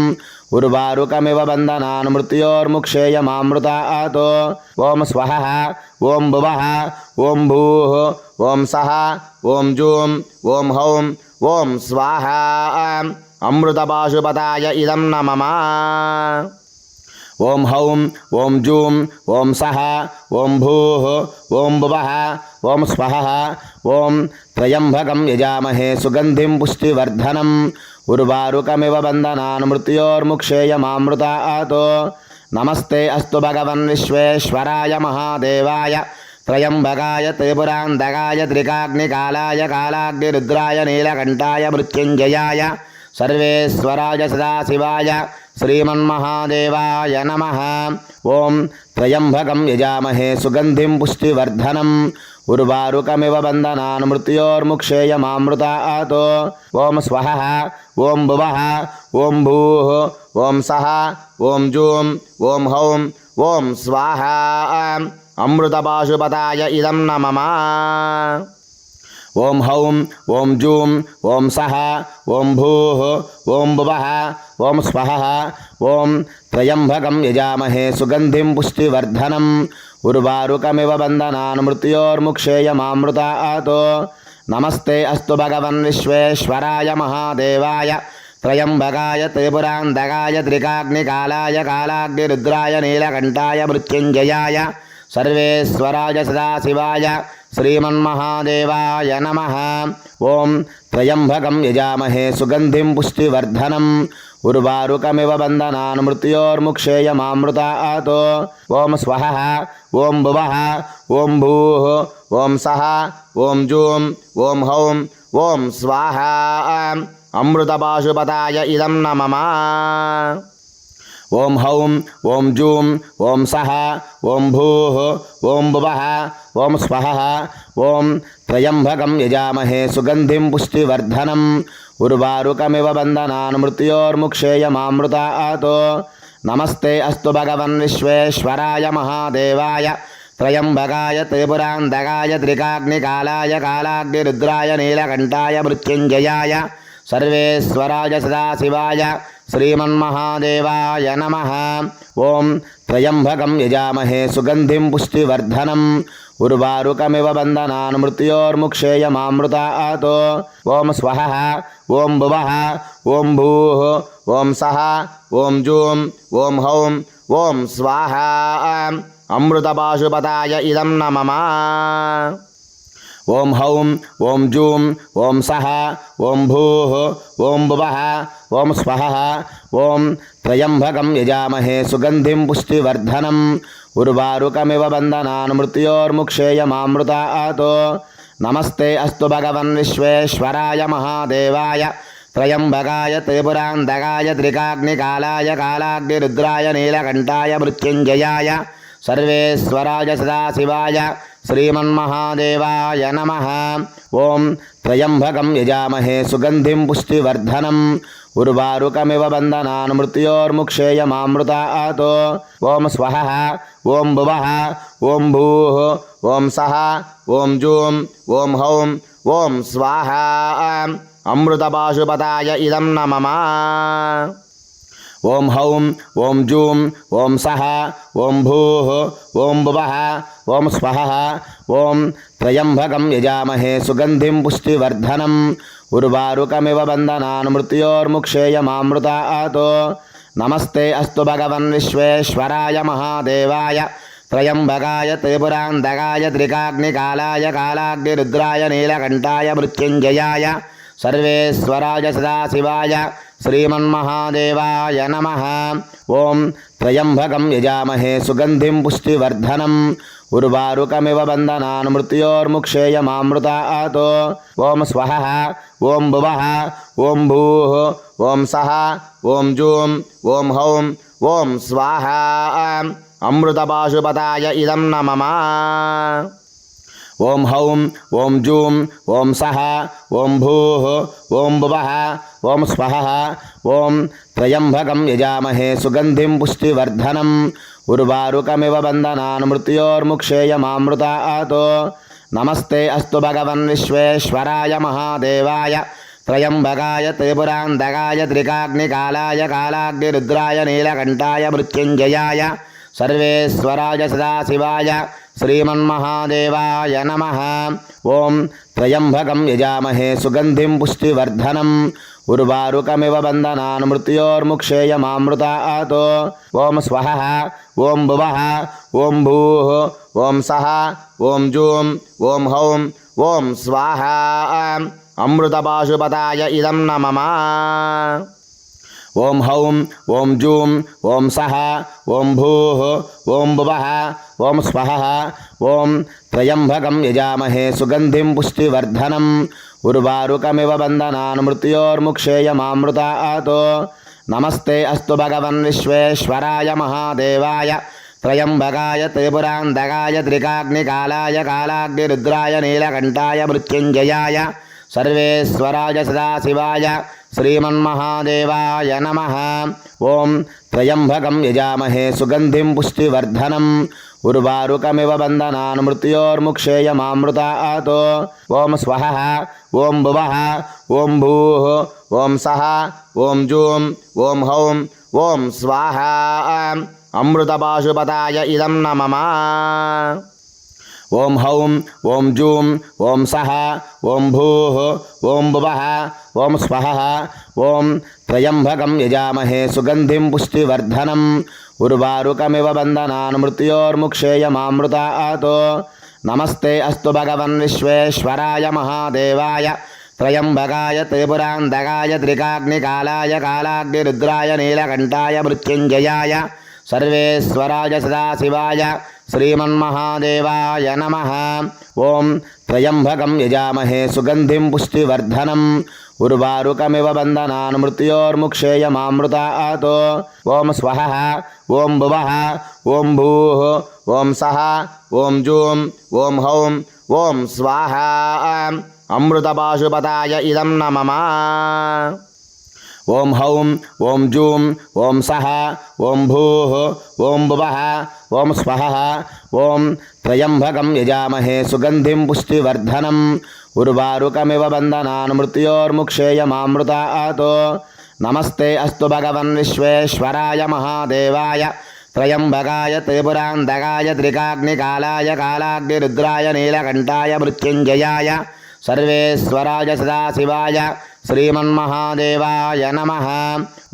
Speaker 1: उर्वारुकमिव बन्धनान् मृत्योर्मुक्षेयमामृतात्। ॐ स्वः ॐ भुवः ॐ भूः ॐ सः ॐ जूं ॐ हौं ॐ स्वाहा। अमृतपाशुपताय इदं नमः। ॐ हौं ॐ जूं ॐ सः ॐ भूः ॐ भुवः ॐ स्वः ॐ त्र्यम्बकं यजामहे सुगन्धिं पुष्टिवर्धनम्। उर्वारुकमिव बन्धनान् मृत्योर्मुक्षेयमामृतात्। नमस्ते अस्तु भगवन् विश्वेश्वराय महादेवाय त्रयम्बकाय त्रिपुरान्तकाय त्रिकाग्निकालाय कालाग्निरुद्राय नीलकण्ठाय मृत्युञ्जयाय सर्वेश्वराय सदाशिवाय श्रीमन्महादेवाय नमः। ॐ त्र्यम्बकं यजामहे सुगन्धिं पुष्टिवर्धनम्। उर्वारुकमिव बन्धनान् मृत्योर्मुक्षेयमामृतात्। ॐ स्वः ॐ भुवः ॐ भूः ॐ सः ॐ जूं ॐ हौं ॐ स्वाहा। अमृतपाशुपताय इदं नमः। ॐ हौं ॐ जूं ॐ सः ॐ भूः ॐ भुवः ॐ स्वः ॐ त्र्यम्बकं यजामहे सुगन्धिं पुष्टिवर्धनम्। उर्वारुकमिव बन्धनान् मृत्योर्मुक्षेयमामृतात्। नमस्ते अस्तु भगवन् विश्वेश्वराय महादेवाय त्रयम्बकाय त्रिपुरान्तकाय त्रिकाग्निकालाय कालाग्निरुद्राय नीलकण्ठाय मृत्युञ्जयाय सर्वेश्वराय सदाशिवाय श्रीमन्महादेवाय नमः। ॐ त्र्यम्बकं यजामहे सुगन्धिं पुष्टिवर्धनम्। उर्वारुकमिव बन्धनान् मृत्योर्मुक्षेयमामृतात्। ॐ स्वः ॐ भुवः ॐ भूः ॐ सः ॐ जूं ॐ हौं ॐ स्वाहा। अमृतपाशुपताय इदं नमः। ॐ हौं ॐ जूं ॐ सः ॐ भूः ॐ भुवः ॐ स्वः ॐ त्र्यम्बकं यजामहे सुगन्धिं पुष्टिवर्धनम्। उर्वारुकमिव बन्धनान् मृत्योर्मुक्षेयमामृतात्। नमस्ते अस्तु भगवन् विश्वेश्वराय महादेवाय त्रयम्बकाय त्रिपुरान्तकाय त्रिकाग्निकालाय कालाग्निरुद्राय नीलकण्ठाय मृत्युञ्जयाय सर्वेश्वराय सदाशिवाय श्रीमन्महादेवाय नमः। ॐ त्र्यम्बकं यजामहे सुगन्धिं पुष्टिवर्धनम्। उर्वारुकमिव बन्धनान् मृत्योर्मुक्षेयमामृतात्। ॐ स्वः ॐ भुवः ॐ भूः ॐ सः ॐ जूं ॐ हौं ॐ स्वाहा। अमृतपाशुपताय इदं नमः। ॐ हौं ॐ जूं ॐ सः ॐ भूः ॐ भुवः ॐ स्वः ॐ त्र्यम्बकं यजामहे सुगन्धिं पुष्टिवर्धनम्। उर्वारुकमिव बन्धनान् मृत्योर्मुक्षेयमामृतात्। नमस्ते अस्तु भगवन् विश्वेश्वराय महादेवाय त्रयम्बकाय त्रिपुरान्तकाय त्रिकाग्निकालाय कालाग्निरुद्राय नीलकण्ठाय मृत्युञ्जयाय सर्वेश्वराय सदाशिवाय श्रीमन्महादेवाय नमः। ॐ त्र्यम्बकं यजामहे सुगन्धिं पुष्टिवर्धनम्। उर्वारुकमिव बन्धनान् मृत्योर्मुक्षेयमामृतात्। ॐ स्वः ॐ भुवः ॐ भूः ॐ सः ॐ जूं ॐ हौं ॐ स्वाहा। अमृतपाशुपताय इदं नमः। ॐ हौं ॐ जूं ॐ सः ॐ भूः ॐ भुवः ॐ स्वः ॐ त्र्यम्बकं यजामहे सुगन्धिं पुष्टिवर्धनम्। उर्वारुकमिव बन्धनान् मृत्योर्मुक्षेयमामृतात्। नमस्ते अस्तु भगवन् विश्वेश्वराय महादेवाय त्रयम्बकाय त्रिपुरान्तकाय त्रिकाग्निकालाय कालाग्निरुद्राय नीलकण्ठाय मृत्युञ्जयाय सर्वेश्वराय सदाशिवाय श्रीमन्महादेवाय नमः। ॐ त्र्यम्बकं यजामहे सुगन्धिं पुष्टिवर्धनम्। उर्वारुकमिव बन्धनान् मृत्योर्मुक्षेयमामृतात्। ॐ स्वः ॐ भुवः ॐ भूः ॐ सः ॐ जूं ॐ हौं ॐ स्वाहा। अमृतपाशुपताय इदं नमः। ॐ हौं ॐ जूं ॐ सः ॐ भूः ॐ भुवः ॐ स्वः ॐ त्र्यम्बकं यजामहे सुगन्धिं पुष्टिवर्धनम्। उर्वारुकमिव बन्धनान् मृत्योर्मुक्षेयमामृतात्। नमस्ते अस्तु भगवन् विश्वेश्वराय महादेवाय త్రయంబకాయ త్రిపురాంతకాయ త్రికాగ్నికాలాయ కాలాగ్నిరుద్రాయ నీలకంఠాయ మృత్యుంజయాయ సర్వేశ్వరాయ సదాశివాయ శ్రీమన్మహాదేవాయ నమః. ఓం త్రయంబకం యజామహే సుగంధిం పుష్టివర్ధనం ఉర్వారుకమివ బంధనాన్ మృత్యోర్ముక్షేయమామృతాతో. ఓం స్వహ ఓం భువః ఓం భూః ఓం సః ఓం జూం ఓం హౌం ఓం స్వాహా. అమృతపాశుపతాయ ఇదం నమః. ఓం హౌం ఓం జూం ఓం సః ఓం భూః ఓం భువః ఓం స్వహ. ఓం త్రయంబకం యజామహే సుగంధిం పుష్టివర్ధనం ఉర్వారుకమివ బంధనాన్ మృత్యోర్ముక్షేయమామృతాతో. నమస్తే అస్తు భగవన్ విశ్వేశ్వరాయ మహాదేవాయ త్రయంబకాయ త్రిపురాంతకాయ త్రికాగ్నికాలాయ కాలాగ్నిరుద్రాయ నీలకంఠాయ మృత్యుంజయాయ సర్వేశ్వరాయ సదాశివాయ శ్రీమన్మహాదేవాయ నమః. ఓం త్రయంబకం యజామహే సుగంధిం పుష్టివర్ధనం ఉర్వారుకమివ బంధనాన్ మృత్యోర్ముక్షేయమామృతాతో. ఓం స్వహ ఓం భువః ఓం భూః ఓం సః ఓం జూం ఓం హౌం ఓం స్వాహా. అమృతపాశుపతాయ ఇదం నమః. ఓం హౌం ఓం జూం ఓం సః ఓం భూః ఓం భువః ఓం స్వహ. ఓం త్రయంబకం యజామహే సుగంధిం పుష్టివర్ధనం ఉర్వారుకమివ బంధనాన్ మృత్యోర్ముక్షేయమామృతాతో. నమస్తే అస్తు భగవన్ విశ్వేశ్వరాయ మహాదేవాయ త్రయంబకాయ త్రిపురాంతకాయ త్రికాగ్నికాలాయ కాలాగ్నిరుద్రాయ నీలకంఠాయ మృత్యుంజయాయ సర్వేశ్వరాయ సదాశివాయ శ్రీమన్మహాదేవాయ నమః. ఓం త్రయంబకం యజామహే సుగంధిం పుష్టివర్ధనం ఉర్వారుకమివ బంధనాన్ మృత్యోర్ముక్షేయమామృతాతో. ఓం స్వహ ఓం భువః ఓం భూః ఓం సః ఓం జూం ఓం హౌం ఓం స్వాహా. అమృతపాశుపతాయ ఇదం నమః. ఓం హౌం ఓం జూం ఓం సః ఓం భూః ఓం భువః ఓం స్వహ. ఓం త్రయంబకం యజామహే సుగంధిం పుష్టివర్ధనం ఉర్వారుకమివ బంధనాన్ మృత్యోర్ముక్షేయమామృతాతో. నమస్తే అస్తు భగవన్ విశ్వేశ్వరాయ మహాదేవాయ త్రయంబకాయ త్రిపురాంతకాయ త్రికాగ్నికాలాయ కాలాగ్నిరుద్రాయ నీలకంఠాయ మృత్యుంజయాయ సర్వేశ్వరాయ సదాశివాయ శ్రీమన్మహాదేవాయ నమః.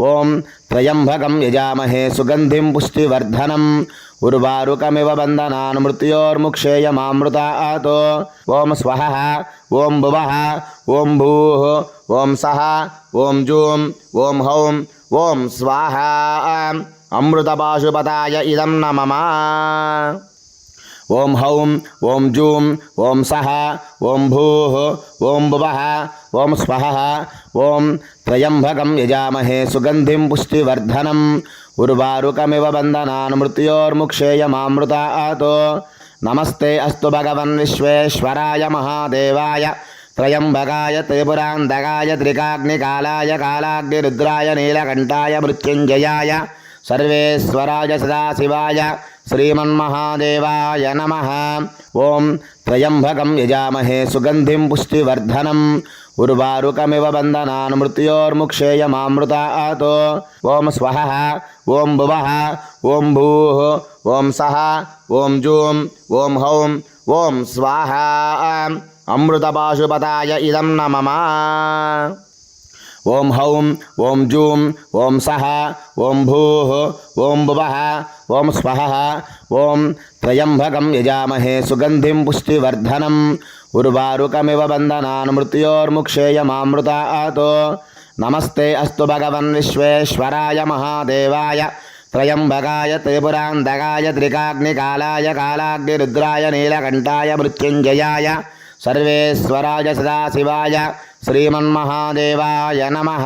Speaker 1: ఓం త్రయంబకం యజామహే సుగంధిం పుష్టివర్ధనం ఉర్వారుకమివ బంధనాన్ మృత్యోర్ముక్షేయమామృతాతో. ఓం స్వహ ఓం భువః ఓం భూః ఓం సః ఓం జూం ఓం హౌం ఓం స్వాహా. అమృతపాశుపతాయ ఇదం నమః. ఓం హౌం ఓం జూం ఓం సః ఓం భూః ఓం భువః ఓం స్వహ. ఓం త్రయంబకం యజామహే సుగంధిం పుష్టివర్ధనం ఉర్వారుకమివ బంధనాన్ మృత్యోర్ముక్షేయమామృతాతో. నమస్తే అస్తు భగవన్ విశ్వేశ్వరాయ మహాదేవాయ త్రయంబకాయ త్రిపురాంతకాయ త్రికాగ్నికాలాయ కాలాగ్నిరుద్రాయ నీలకంఠాయ మృత్యుంజయాయ సర్వేశ్వరాయ సదాశివాయ శ్రీమన్మహాదేవాయ నమః. ఓం త్రయంబకం యజామహే సుగంధిం పుష్టివర్ధనం ఉర్వారుకమివ బంధనాన్ మృత్యోర్ముక్షేయమామృతాతో. ఓం స్వహ ఓం భువః ఓం భూః ఓం సః ఓం జూం ఓం హౌం ఓం స్వాహా. అమృతపాశుపతాయ ఇదం నమః. ఓం హౌం ఓం జూం ఓం సః ఓం భూః ఓం భువః ఓం స్వహ. ఓం త్రయంబకం యజామహే సుగంధిం పుష్టివర్ధనం ఉర్వారుకమివ బంధనాన్ మృత్యోర్ముక్షేయమామృతాతో. నమస్తే అస్తు భగవన్ విశ్వేశ్వరాయ మహాదేవాయ త్రయంబకాయ త్రిపురాంతకాయ త్రికాగ్నికాలాయ కాలాగ్నిరుద్రాయ నీలకంఠాయ మృత్యుంజయాయ సర్వేశ్వరాయ సదాశివాయ శ్రీమన్మహాదేవాయ నమః.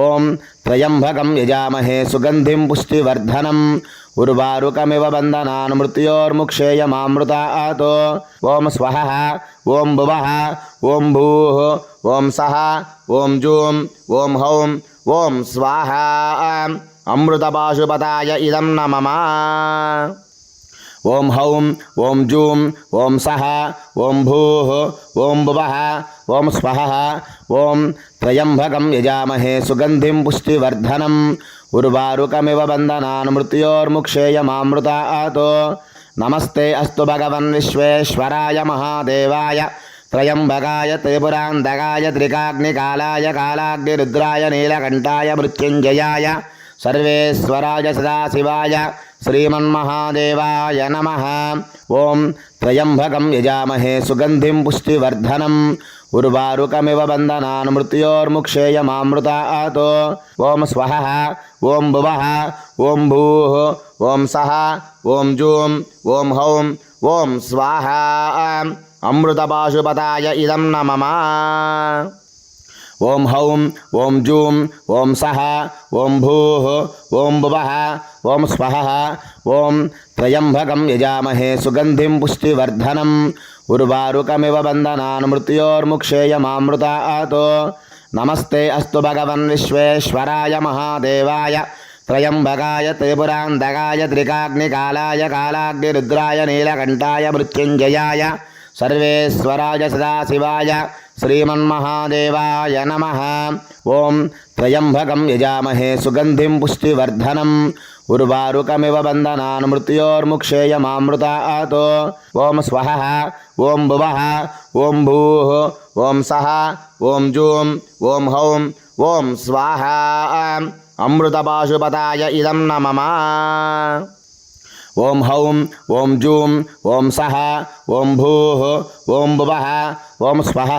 Speaker 1: ఓం త్రయంబకం యజామహే సుగంధిం పుష్టివర్ధనం ఉర్వారుకమివ బంధనాన్ మృత్యోర్ముక్షేయమామృతాతో. ఓం స్వహ ఓం భువః ఓం భూః ఓం సః ఓం జూం ఓం హౌం ఓం స్వాహా. అమృతపాశుపతాయ ఇదం నమః. ఓం హౌం ఓం జూం ఓం సః ఓం భూః ఓం భువః ఓం స్వహ ఓం త్రయంబకం యజామహే సుగంధిం పుష్టివర్ధనం ఉర్వారుకమివ బంధనాన్ మృత్యోర్ముక్షేయమామృతాతో నమస్తే అస్తు భగవన్ విశ్వేశ్వరాయ మహాదేవాయ త్రయంబకాయ త్రిపురాంతకాయ త్రికాగ్నికాలాయ కాలాగ్నిరుద్రాయ నీలకంఠాయ మృత్యుంజయాయ సర్వేశ్వరాయ సదాశివాయ శ్రీమన్మహాదేవాయ నమః. ఓం త్రయంబకం యజామహే సుగంధిం పుష్టివర్ధనం ఉర్వారుకమివ బంధనాన్ మృత్యోర్ముక్షేయమామృతాతో ఓం స్వహ ఓం భువః ఓం భూః ఓం సః ఓం జూం ఓం హౌం ఓం స్వాహా. అమృతపాశుపతాయ ఇదం నమః. ఓం హౌం ఓం జూం ఓం సః ఓం భూః ఓం భువః ఓం స్వహ ఓం త్రయంబకం యజామహే సుగంధిం పుష్టివర్ధనం ఉర్వారుకమివ బంధనాన్ మృత్యోర్ముక్షేయమామృతాతో నమస్తే అస్తు భగవన్ విశ్వేశ్వరాయ మహాదేవాయ త్రయంబకాయ త్రిపురాంతకాయ త్రికాగ్నికాలాయ కాలాగ్నిరుద్రాయ నీలకంఠాయ మృత్యుంజయాయ సర్వేశ్వరాయ సదాశివాయ శ్రీమన్మహాదేవాయ నమః. ఓం త్రయంబకం యజామహే సుగంధిం పుష్టివర్ధనం ఉర్వారుకమివ బంధనాన్ మృత్యోర్ముక్షేయమామృతాతో ఓం స్వహ ఓం భువః ఓం భూః ఓం సః ఓం జూం ఓం హౌం ఓం స్వాహా. అమృతపాశుపతాయ ఇదం నమః. ఓం హౌం ఓం జూం ఓం సః ఓం భూః ఓం భువః ఓం స్వహ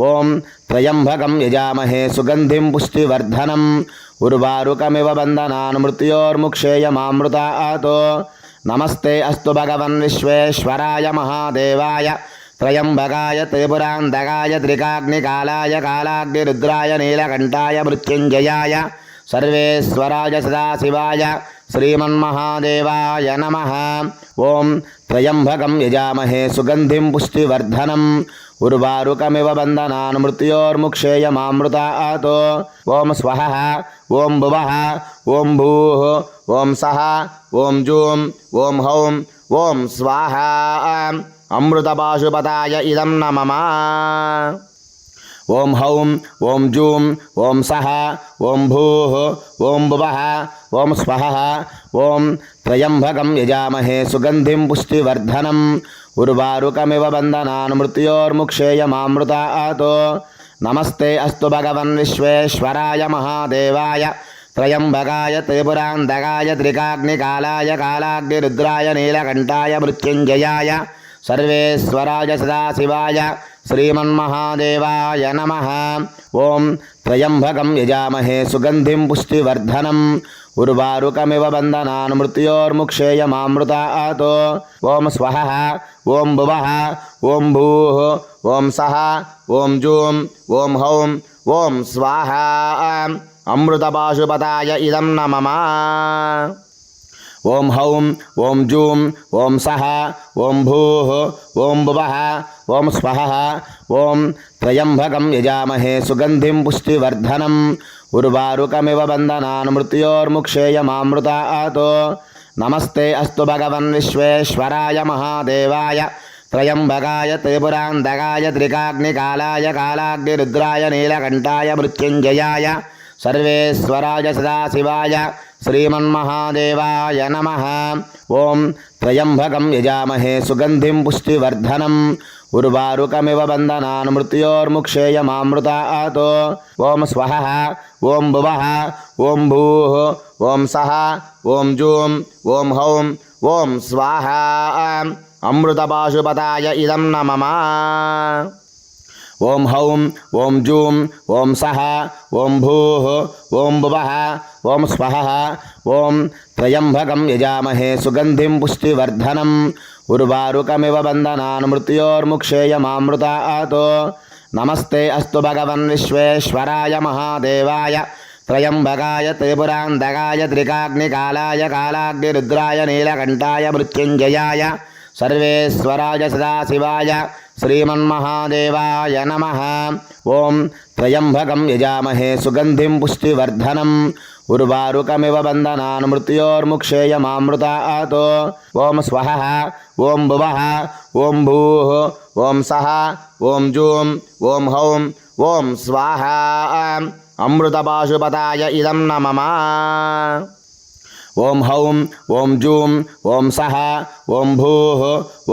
Speaker 1: ఓం త్రయంబకం యజామహే సుగంధిం పుష్టివర్ధనం ఉర్వారుకమివ బంధనాన్ మృత్యోర్ముక్షేయమామృతాతో నమస్తే అస్తు భగవన్ విశ్వేశ్వరాయ మహాదేవాయ త్రయంబకాయ త్రిపురాంతకాయ త్రికాగ్నికాలాయ కాలాగ్నిరుద్రాయ నీలకంఠాయ మృత్యుంజయాయ సర్వేశ్వరాయ సదాశివాయ శ్రీమన్మహాదేవాయ నమః. ఓం త్రయంబకం యజామహే సుగంధిం పుష్టివర్ధనం ఉర్వారుకమివ బంధనాన్ మృత్యోర్ముక్షేయమామృతాతో ఓం స్వహ ఓం భువః ఓం భూః ఓం సః ఓం జూం ఓం హౌం ఓం స్వాహా. అమృతపాశుపతాయ ఇదం నమః. ఓం హౌం ఓం జూం ఓం సః ఓం భూః ఓం భువః ఓం స్వహ ఓం త్రయంబకం యజామహే సుగంధిం పుష్టివర్ధనం ఉర్వారుకమివ బంధనాన్ మృత్యోర్ముక్షేయమామృతాతో నమస్తే అస్తు భగవన్ విశ్వేశ్వరాయ మహాదేవాయ త్రయంబకాయ త్రిపురాంతకాయ త్రికాగ్నికాలాయ కాలాగ్నిరుద్రాయ నీలకంఠాయ మృత్యుంజయాయ సర్వేశ్వరాయ సదాశివాయ శ్రీమన్మహాదేవాయ నమః. ఓం త్రయంబకం యజామహే సుగంధిం పుష్టివర్ధనం ఉర్వారుకమివ బంధనాన్ మృత్యోర్ముక్షేయమామృతాతో ఓం స్వహ ఓం భువః ఓం భూః ఓం సః ఓం జూం ఓం హౌం ఓం స్వాహా. అమృతపాశుపతాయ ఇదం నమః. ఓం హౌం ఓం జూం ఓం సః ఓం భూః ఓం భువః ఓం స్వహ ఓం త్రయంబకం యజామహే సుగంధిం పుష్టివర్ధనం ఉర్వారుకమివ బంధనాన్ మృత్యోర్ముక్షేయమామృతాతో నమస్తే అస్తు భగవన్ విశ్వేశ్వరాయ మహాదేవాయ త్రయంబకాయ త్రిపురాంతకాయ త్రికాగ్నికాలాయ కాలాగ్నిరుద్రాయ నీలకంఠాయ మృత్యుంజయాయ సర్వేశ్వరాయ సదాశివాయ శ్రీమన్మహాదేవాయ నమః. ఓం త్రయంబకం యజామహే సుగంధిం పుష్టివర్ధనం ఉర్వారుకమివ బంధనాన్ మృత్యోర్ముక్షేయమామృతాతో ఓం స్వహ ఓం భువః ఓం భూః ఓం సః ఓం జూం ఓం హౌం ఓం స్వాహా. అమృతపాశుపతాయ ఇదం నమః. ఓం హౌం ఓం జూం ఓం సః ఓం భూః ఓం భువః ఓం స్వహ ఓం త్రయంబకం యజామహే సుగంధిం పుష్టివర్ధనం ఉర్వారుకమివ బంధనాన్ మృత్యోర్ముక్షేయమామృతాతో నమస్తే అస్తు భగవన్ విశ్వేశ్వరాయ మహాదేవాయ త్రయంబకాయ త్రిపురాంతకాయ త్రికాగ్నికాలాయ కాలాగ్నిరుద్రాయ నీలకంఠాయ మృత్యుంజయాయ సర్వేశ్వరాయ సదాశివాయ శ్రీమన్మహాదేవాయ నమః. ఓం త్రయంబకం యజామహే సుగంధిం పుష్టివర్ధనం उर्वारुकमिव बन्धनान् मृत्योर्मुक्षेयमामृतात् ॐ स्वः ॐ भुवः ॐ भूः ॐ सः ॐ जूं ॐ हौं ॐ स्वाहा अमृतपाशुपताय इदं नमः ॐ हौं ॐ जूं ॐ सः ॐ भूः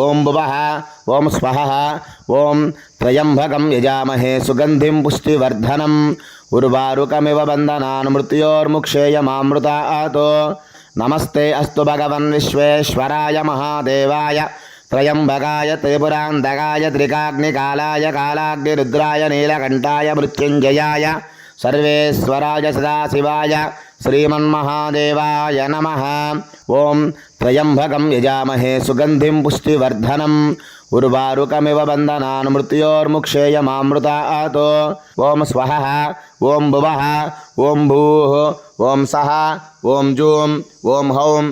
Speaker 1: ॐ भुवः ॐ स्वः ॐ त्र्यम्बकं यजामहे सुगन्धिं पुष्टिवर्धनम् उर्वारुकमिव बन्धनान् मृत्योर्मुक्षेयमामृतात् नमस्ते अस्तु भगवन् विश्वेश्वराय महादेवाय त्रयम्बकाय त्रिपुरान्तकाय त्रिकाग्निकालाय कालाग्निरुद्राय नीलकण्ठाय मृत्युञ्जयाय सर्वेश्वराय सदाशिवाय श्रीमन्महादेवाय नमः ॐ त्र्यम्बकं यजामहे सुगन्धिं पुष्टिवर्धनम् उर्वारुकमिव बन्धनान् मृत्योर्मुक्षेयमामृतात् ॐ स्वः ॐ भुवः ॐ भूः ॐ सः ॐ जूं ॐ हौं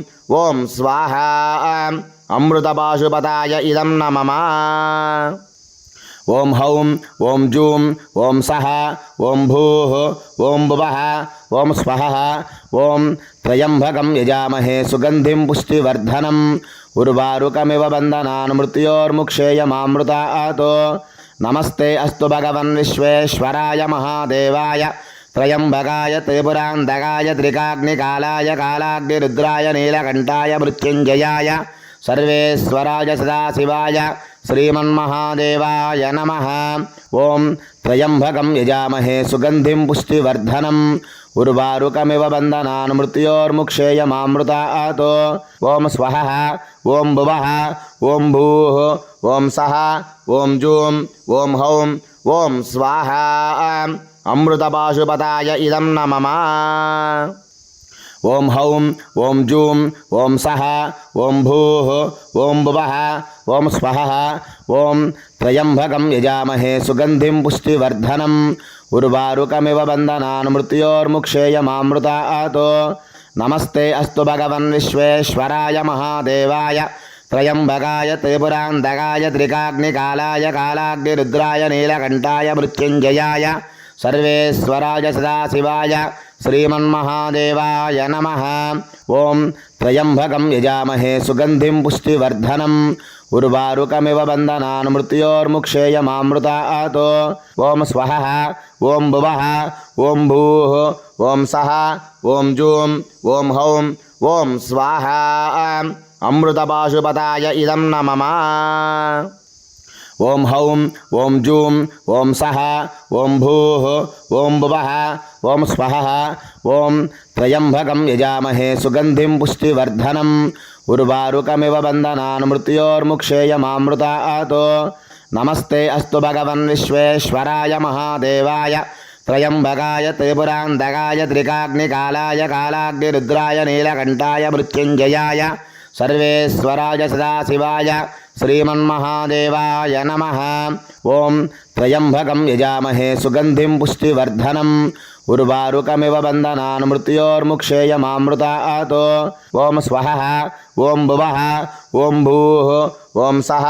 Speaker 1: ॐ स्वाहा अमृतपाशुपताय इदं नमः ॐ हौं ॐ जूं ॐ सः ॐ भूः ॐ भुवः ॐ स्वः ॐ त्र्यम्बकं यजामहे सुगन्धिं पुष्टिवर्धनम् उर्वारुकमिव बन्धनान् मृत्योर्मुक्षेयमामृतात् नमस्ते अस्तु भगवन् विश्वेश्वराय महादेवाय त्रयम्बकाय त्रिपुरान्तकाय त्रिकाग्निकालाय कालाग्निरुद्राय नीलकण्ठाय मृत्युञ्जयाय सर्वेश्वराय सदाशिवाय श्रीमन्महादेवाय नमः ॐ त्र्यम्बकं यजामहे सुगन्धिं पुष्टिवर्धनम् उर्वारुकमिव बन्धनान् मृत्योर्मुक्षेयमामृतात् ॐ स्वः ॐ भुवः ॐ भूः ॐ सः ॐ जूं ॐ हौं ॐ स्वाहा अमृतपाशुपताय इदं नमः ॐ हौं ॐ जूं ॐ सः ॐ भूः ॐ भुवः ॐ स्वः ॐ त्र्यम्बकं यजामहे सुगन्धिं पुष्टिवर्धनम् उर्वारुकमिव बन्धनान् मृत्योर्मुक्षेयमामृतात् नमस्ते अस्तु भगवन् विश्वेश्वराय महादेवाय त्रयम्बकाय त्रिपुरान्तकाय त्रिकाग्निकालाय कालाग्निरुद्राय नीलकण्ठाय मृत्युञ्जयाय सर्वेश्वराय सदाशिवाय श्रीमन्महादेवाय नमः ॐ त्र्यम्बकं यजामहे सुगन्धिं पुष्टिवर्धनम् उर्वारुकमिव बन्धनान् मृत्योर्मुक्षेयमामृतात् ॐ स्वः ॐ भुवः ॐ भूः ॐ सः ॐ जूं ॐ हौं ॐ स्वाहा अमृतपाशुपताय इदं नमः ॐ हौं ॐ जूं ॐ सः ॐ भूः ॐ भुवः ॐ स्वः ॐ त्र्यम्बकं यजामहे सुगन्धिं पुष्टिवर्धनम् उर्वारुकमिव बन्धनान् मृत्योर्मुक्षेयमामृतात् नमस्ते अस्तु भगवन् विश्वेश्वराय महादेवाय त्रयम्बकाय त्रिपुरान्तकाय त्रिकाग्निकालाय कालाग्निरुद्राय नीलकण्ठाय मृत्युञ्जयाय सर्वेश्वराय सदाशिवाय श्रीमन्महादेवाय नमः ॐ त्र्यम्बकं यजामहे सुगन्धिं पुष्टिवर्धनम् उर्वारुकमिव बन्धनान् मृत्योर्मुक्षेयमामृतात् ॐ स्वः ॐ भुवः ॐ भूः ॐ सः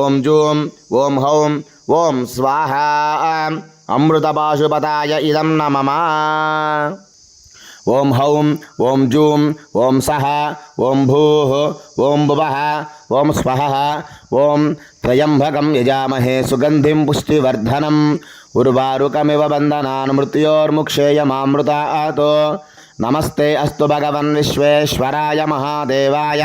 Speaker 1: ॐ जूं ॐ हौं ॐ स्वाहा अमृतपाशुपताय इदं नमः ॐ हौं ॐ जूं ॐ सः ॐ भूः ॐ भुवः ॐ स्वः ॐ त्र्यम्बकं यजामहे सुगन्धिं पुष्टिवर्धनम् उर्वारुकमिव बन्धनान् मृत्योर्मुक्षेयमामृतात् नमस्ते अस्तु भगवन् विश्वेश्वराय महादेवाय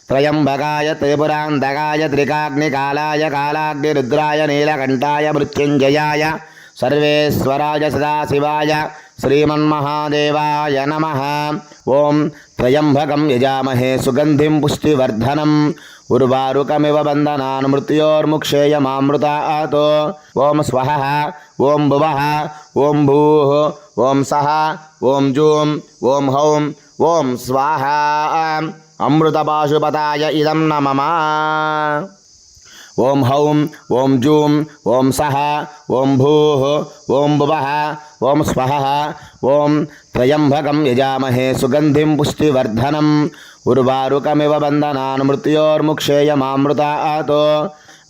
Speaker 1: त्रयम्बकाय त्रिपुरान्तकाय त्रिकाग्निकालाय कालाग्निरुद्राय नीलकण्ठाय मृत्युञ्जयाय सर्वेश्वराय सदाशिवाय श्रीमन्महादेवाय नमः ॐ त्र्यम्बकं यजामहे सुगन्धिं पुष्टिवर्धनम् उर्वारुकमिव बन्धनान् मृत्योर्मुक्षेयमामृतात् ॐ स्वः ॐ भुवः ॐ भूः ॐ सः ॐ जूं ॐ हौं ॐ स्वाहा अमृतपाशुपताय इदं नमः ॐ हौं ॐ जूं ॐ सः ॐ भूः ॐ भुवः ॐ स्वः ॐ त्र्यम्बकं यजामहे सुगन्धिं पुष्टिवर्धनम् उर्वारुकमिव बन्धनान् मृत्योर्मुक्षेयमामृतात्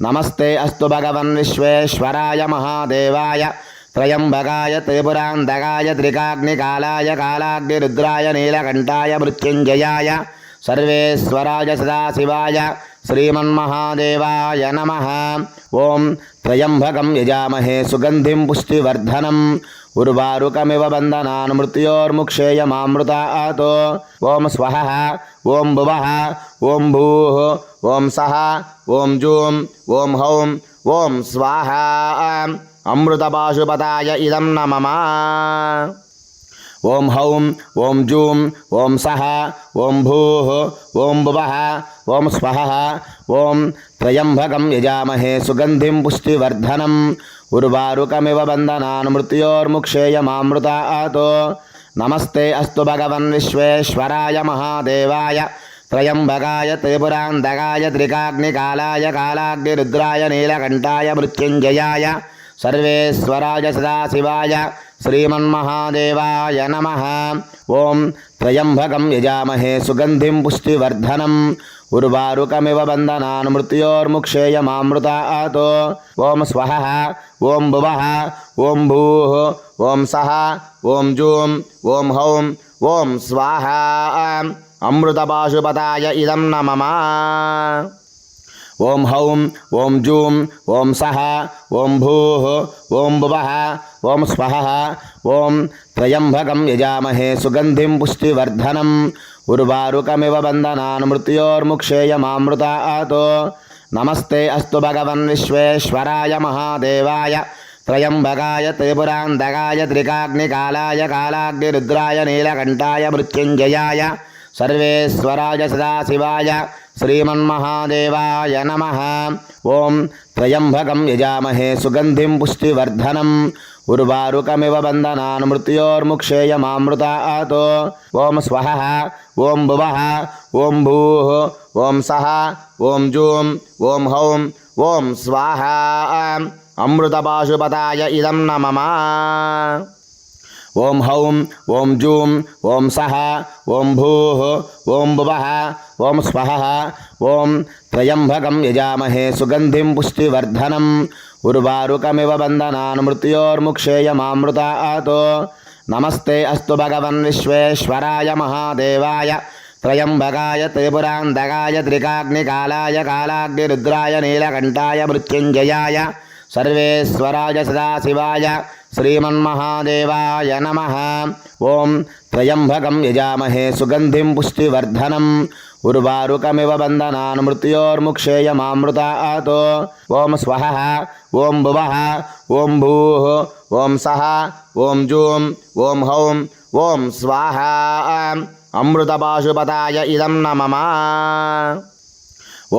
Speaker 1: नमस्ते अस्तु भगवन् विश्वेश्वराय महादेवाय త్రయంబకాయ త్రిపురాంతకాయ త్రికాగ్నికాలాయ కాలాగ్నిరుద్రాయ నీలకంఠాయ మృత్యుంజయాయ సర్వేశ్వరాయ సదాశివాయ శ్రీమన్మహాదేవాయ నమః. ఓం త్రయంబకం యజామహే సుగంధిం పుష్టివర్ధనం ఉర్వారుకమివ బంధనాన్ మృత్యోర్ముక్షేయమామృతాతో. ఓం స్వహ ఓం భువః ఓం భూః ఓం సః ఓం జూం ఓం హౌం ఓం స్వాహా. అమృతపాశుపతాయ ఇదం నమః. ఓం హౌం ఓం జూం ఓం సః ఓం భూః ఓం భువః ఓం స్వహ. ఓం త్రయంబకం యజామహే సుగంధిం పుష్టివర్ధనం ఉర్వారుకమివ బంధనాన్ మృత్యోర్ముక్షేయమామృతాతో. నమస్తే అస్తు భగవన్ విశ్వేశ్వరాయ మహాదేవాయ త్రయంబకాయ త్రిపురాంతకాయ త్రికాగ్నికాలాయ కాలాగ్నిరుద్రాయ నీలకంఠాయ మృత్యుంజయాయ సర్వేశ్వరాయ సదాశివాయ శ్రీమన్మహాదేవాయ నమః. ఓం త్రయంబకం యజామహే సుగంధిం పుష్టివర్ధనం ఉర్వారుకమివ బంధనాన్ మృత్యోర్ముక్షేయమామృతాతో. ఓం స్వహ ఓం భువః ఓం భూః ఓం సః ఓం జూం ఓం హౌం ఓం స్వాహా. అమృతపాశుపతాయ ఇదం నమః. ఓం హౌం ఓం జూం ఓం సః ఓం భూః ఓం భువః ఓం స్వహ. ఓం త్రయంబకం యజామహే సుగంధిం పుష్టివర్ధనం ఉర్వారుకమివ బంధనాన్ మృత్యోర్ముక్షేయమామృతాతో. నమస్తే అస్తు భగవన్ విశ్వేశ్వరాయ మహాదేవాయ త్రయంబకాయ త్రిపురాంతకాయ త్రికాగ్నికాలాయ కాలాగ్నిరుద్రాయ నీలకంఠాయ మృత్యుంజయాయ సర్వేశ్వరాయ సదాశివాయ శ్రీమన్మహాదేవాయ నమః. ఓం త్రయంబకం యజామహే సుగంధిం పుష్టివర్ధనం ఉర్వారుకమివ బంధనాన్ మృత్యోర్ముక్షేయమామృతాతో. ఓం స్వహ ఓం భువః ఓం భూః ఓం సః ఓం జూం ఓం హౌం ఓం స్వాహా. అమృతపాశుపతాయ ఇదం నమః. ఓం హౌం ఓం జూం ఓం సః ఓం భూః ఓం భువః ఓం స్వహ. ఓం త్రయంబకం యజామహే సుగంధిం పుష్టివర్ధనం ఉర్వారుకమివ బంధనాన్ మృత్యోర్ముక్షేయమామృతాతో. నమస్తే అస్తు భగవన్ విశ్వేశ్వరాయ మహాదేవాయ త్రయంబకాయ త్రిపురాంతకాయ త్రికాగ్నికాలాయ కాలాగ్నిరుద్రాయ నీలకంఠాయ మృత్యుంజయాయ సర్వేశ్వరాయ సదాశివాయ శ్రీమన్మహాదేవాయ నమః. ఓం త్రయంబకం యజామహే సుగంధిం పుష్టివర్ధనం ఉర్వారుకమివ బంధనాన్ మృత్యోర్ముక్షేయమామృతాతో. ఓం స్వహ ఓం భువః ఓం భూః ఓం సః ఓం జూం ఓం హౌం ఓం స్వాహా. అమృతపాశుపతాయ ఇదం నమః.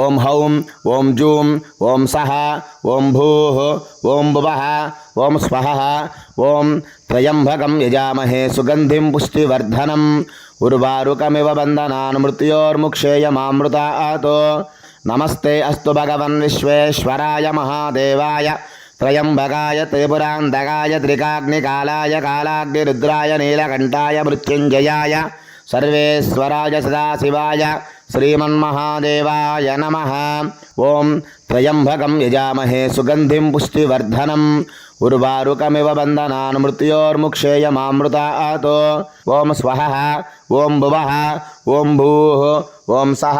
Speaker 1: ఓం హౌం ఓం జూం ఓం సః ఓం భూః ఓం భువః ఓం స్వహ. ఓం త్రయంబకం యజామహే సుగంధిం పుష్టివర్ధనం ఉర్వారుకమివ బంధనాన్ మృత్యోర్ముక్షేయమామృతాతో. నమస్తే అస్తు భగవన్ విశ్వేశ్వరాయ మహాదేవాయ త్రయంబకాయ త్రిపురాంతకాయ త్రికాగ్నికాలాయ కాలాగ్నిరుద్రాయ నీలకంఠాయ మృత్యుంజయాయ సర్వేశ్వరాయ సదాశివాయ శ్రీమన్మహాదేవాయ నమః. ఓం త్రయంబకం యజామహే సుగంధిం పుష్టివర్ధనం ఉర్వారుకమివ బంధనాన్ మృత్యోర్ముక్షేయమామృతాతో. ఓం స్వహ ఓం భువః ఓం భూః ఓం సః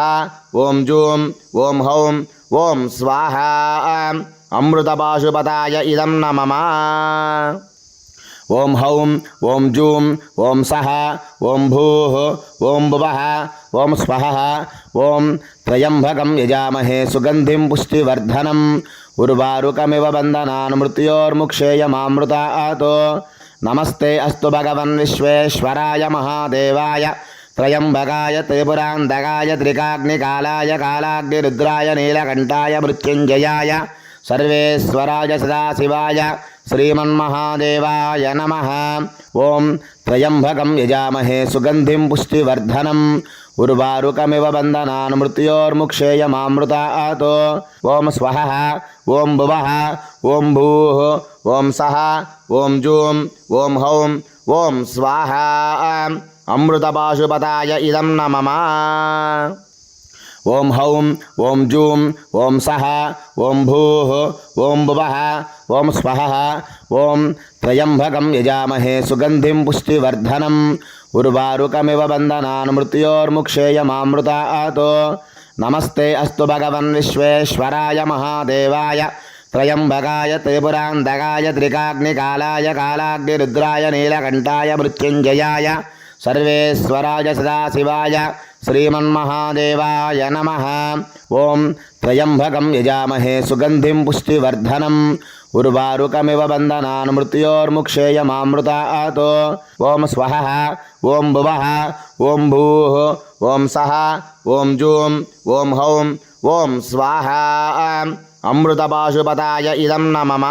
Speaker 1: ఓం జూం ఓం హౌం ఓం స్వాహా. అమృతపాశుపతాయ ఇదం నమః. ఓం హౌం ఓం జూం ఓం సః ఓం భూః ఓం భువః ఓం స్వహ. ఓం త్రయంబకం యజామహే సుగంధిం పుష్టివర్ధనం ఉర్వారుకమివ బంధనాన్ మృత్యోర్ముక్షేయమామృతాతో. నమస్తే అస్తు భగవన్ విశ్వేశ్వరాయ మహాదేవాయ త్రయంబకాయ త్రిపురాంతకాయ త్రికాగ్నికాలాయ కాలాగ్నిరుద్రాయ నీలకంఠాయ మృత్యుంజయాయ సర్వేశ్వరాయ సదాశివాయ శ్రీమన్మహాదేవాయ నమః. ఓం త్రయంబకం యజామహే సుగంధిం పుష్టివర్ధనం ఉర్వారుకమివ బంధనాన్ మృత్యోర్ముక్షేయమామృతాతో. ఓం స్వహ ఓం భువః ఓం భూః ఓం సః ఓం జూం ఓం హౌం ఓం స్వాహా. అమృతపాశుపతాయ ఇదం నమః. ఓం హౌం ఓం జూం ఓం సహ ఓం భూః ఓం భువః ఓం స్వహ ఓం త్రయంబకం యజామహే సుగంధిం పుష్టివర్ధనం ఉర్వారుకమివ బంధనాన్ మృత్యోర్ముక్షేయమామృతాతో నమస్తే అస్తు భగవన్ విశ్వేశ్వరాయ మహాదేవాయ త్రయంబకాయ త్రిపురాంతకాయ త్రికాగ్నికాలాయ కాలాగ్నిరుద్రాయ నీలకంఠాయ మృత్యుంజయాయ సర్వేశ్వరాయ సదాశివాయ శ్రీమన్మహాదేవాయ నమః. ఓం త్రయంబకం యజామహే సుగంధిం పుష్టివర్ధనం ఉర్వారుకమివ బంధనాన్ మృత్యోర్ముక్షేయమామృతాతో ఓం స్వహ ఓం భువః ఓం భూః ఓం సహ ఓం జూం ఓం హౌం ఓం స్వాహ. అమృతపాశుపతాయ ఇదం నమః.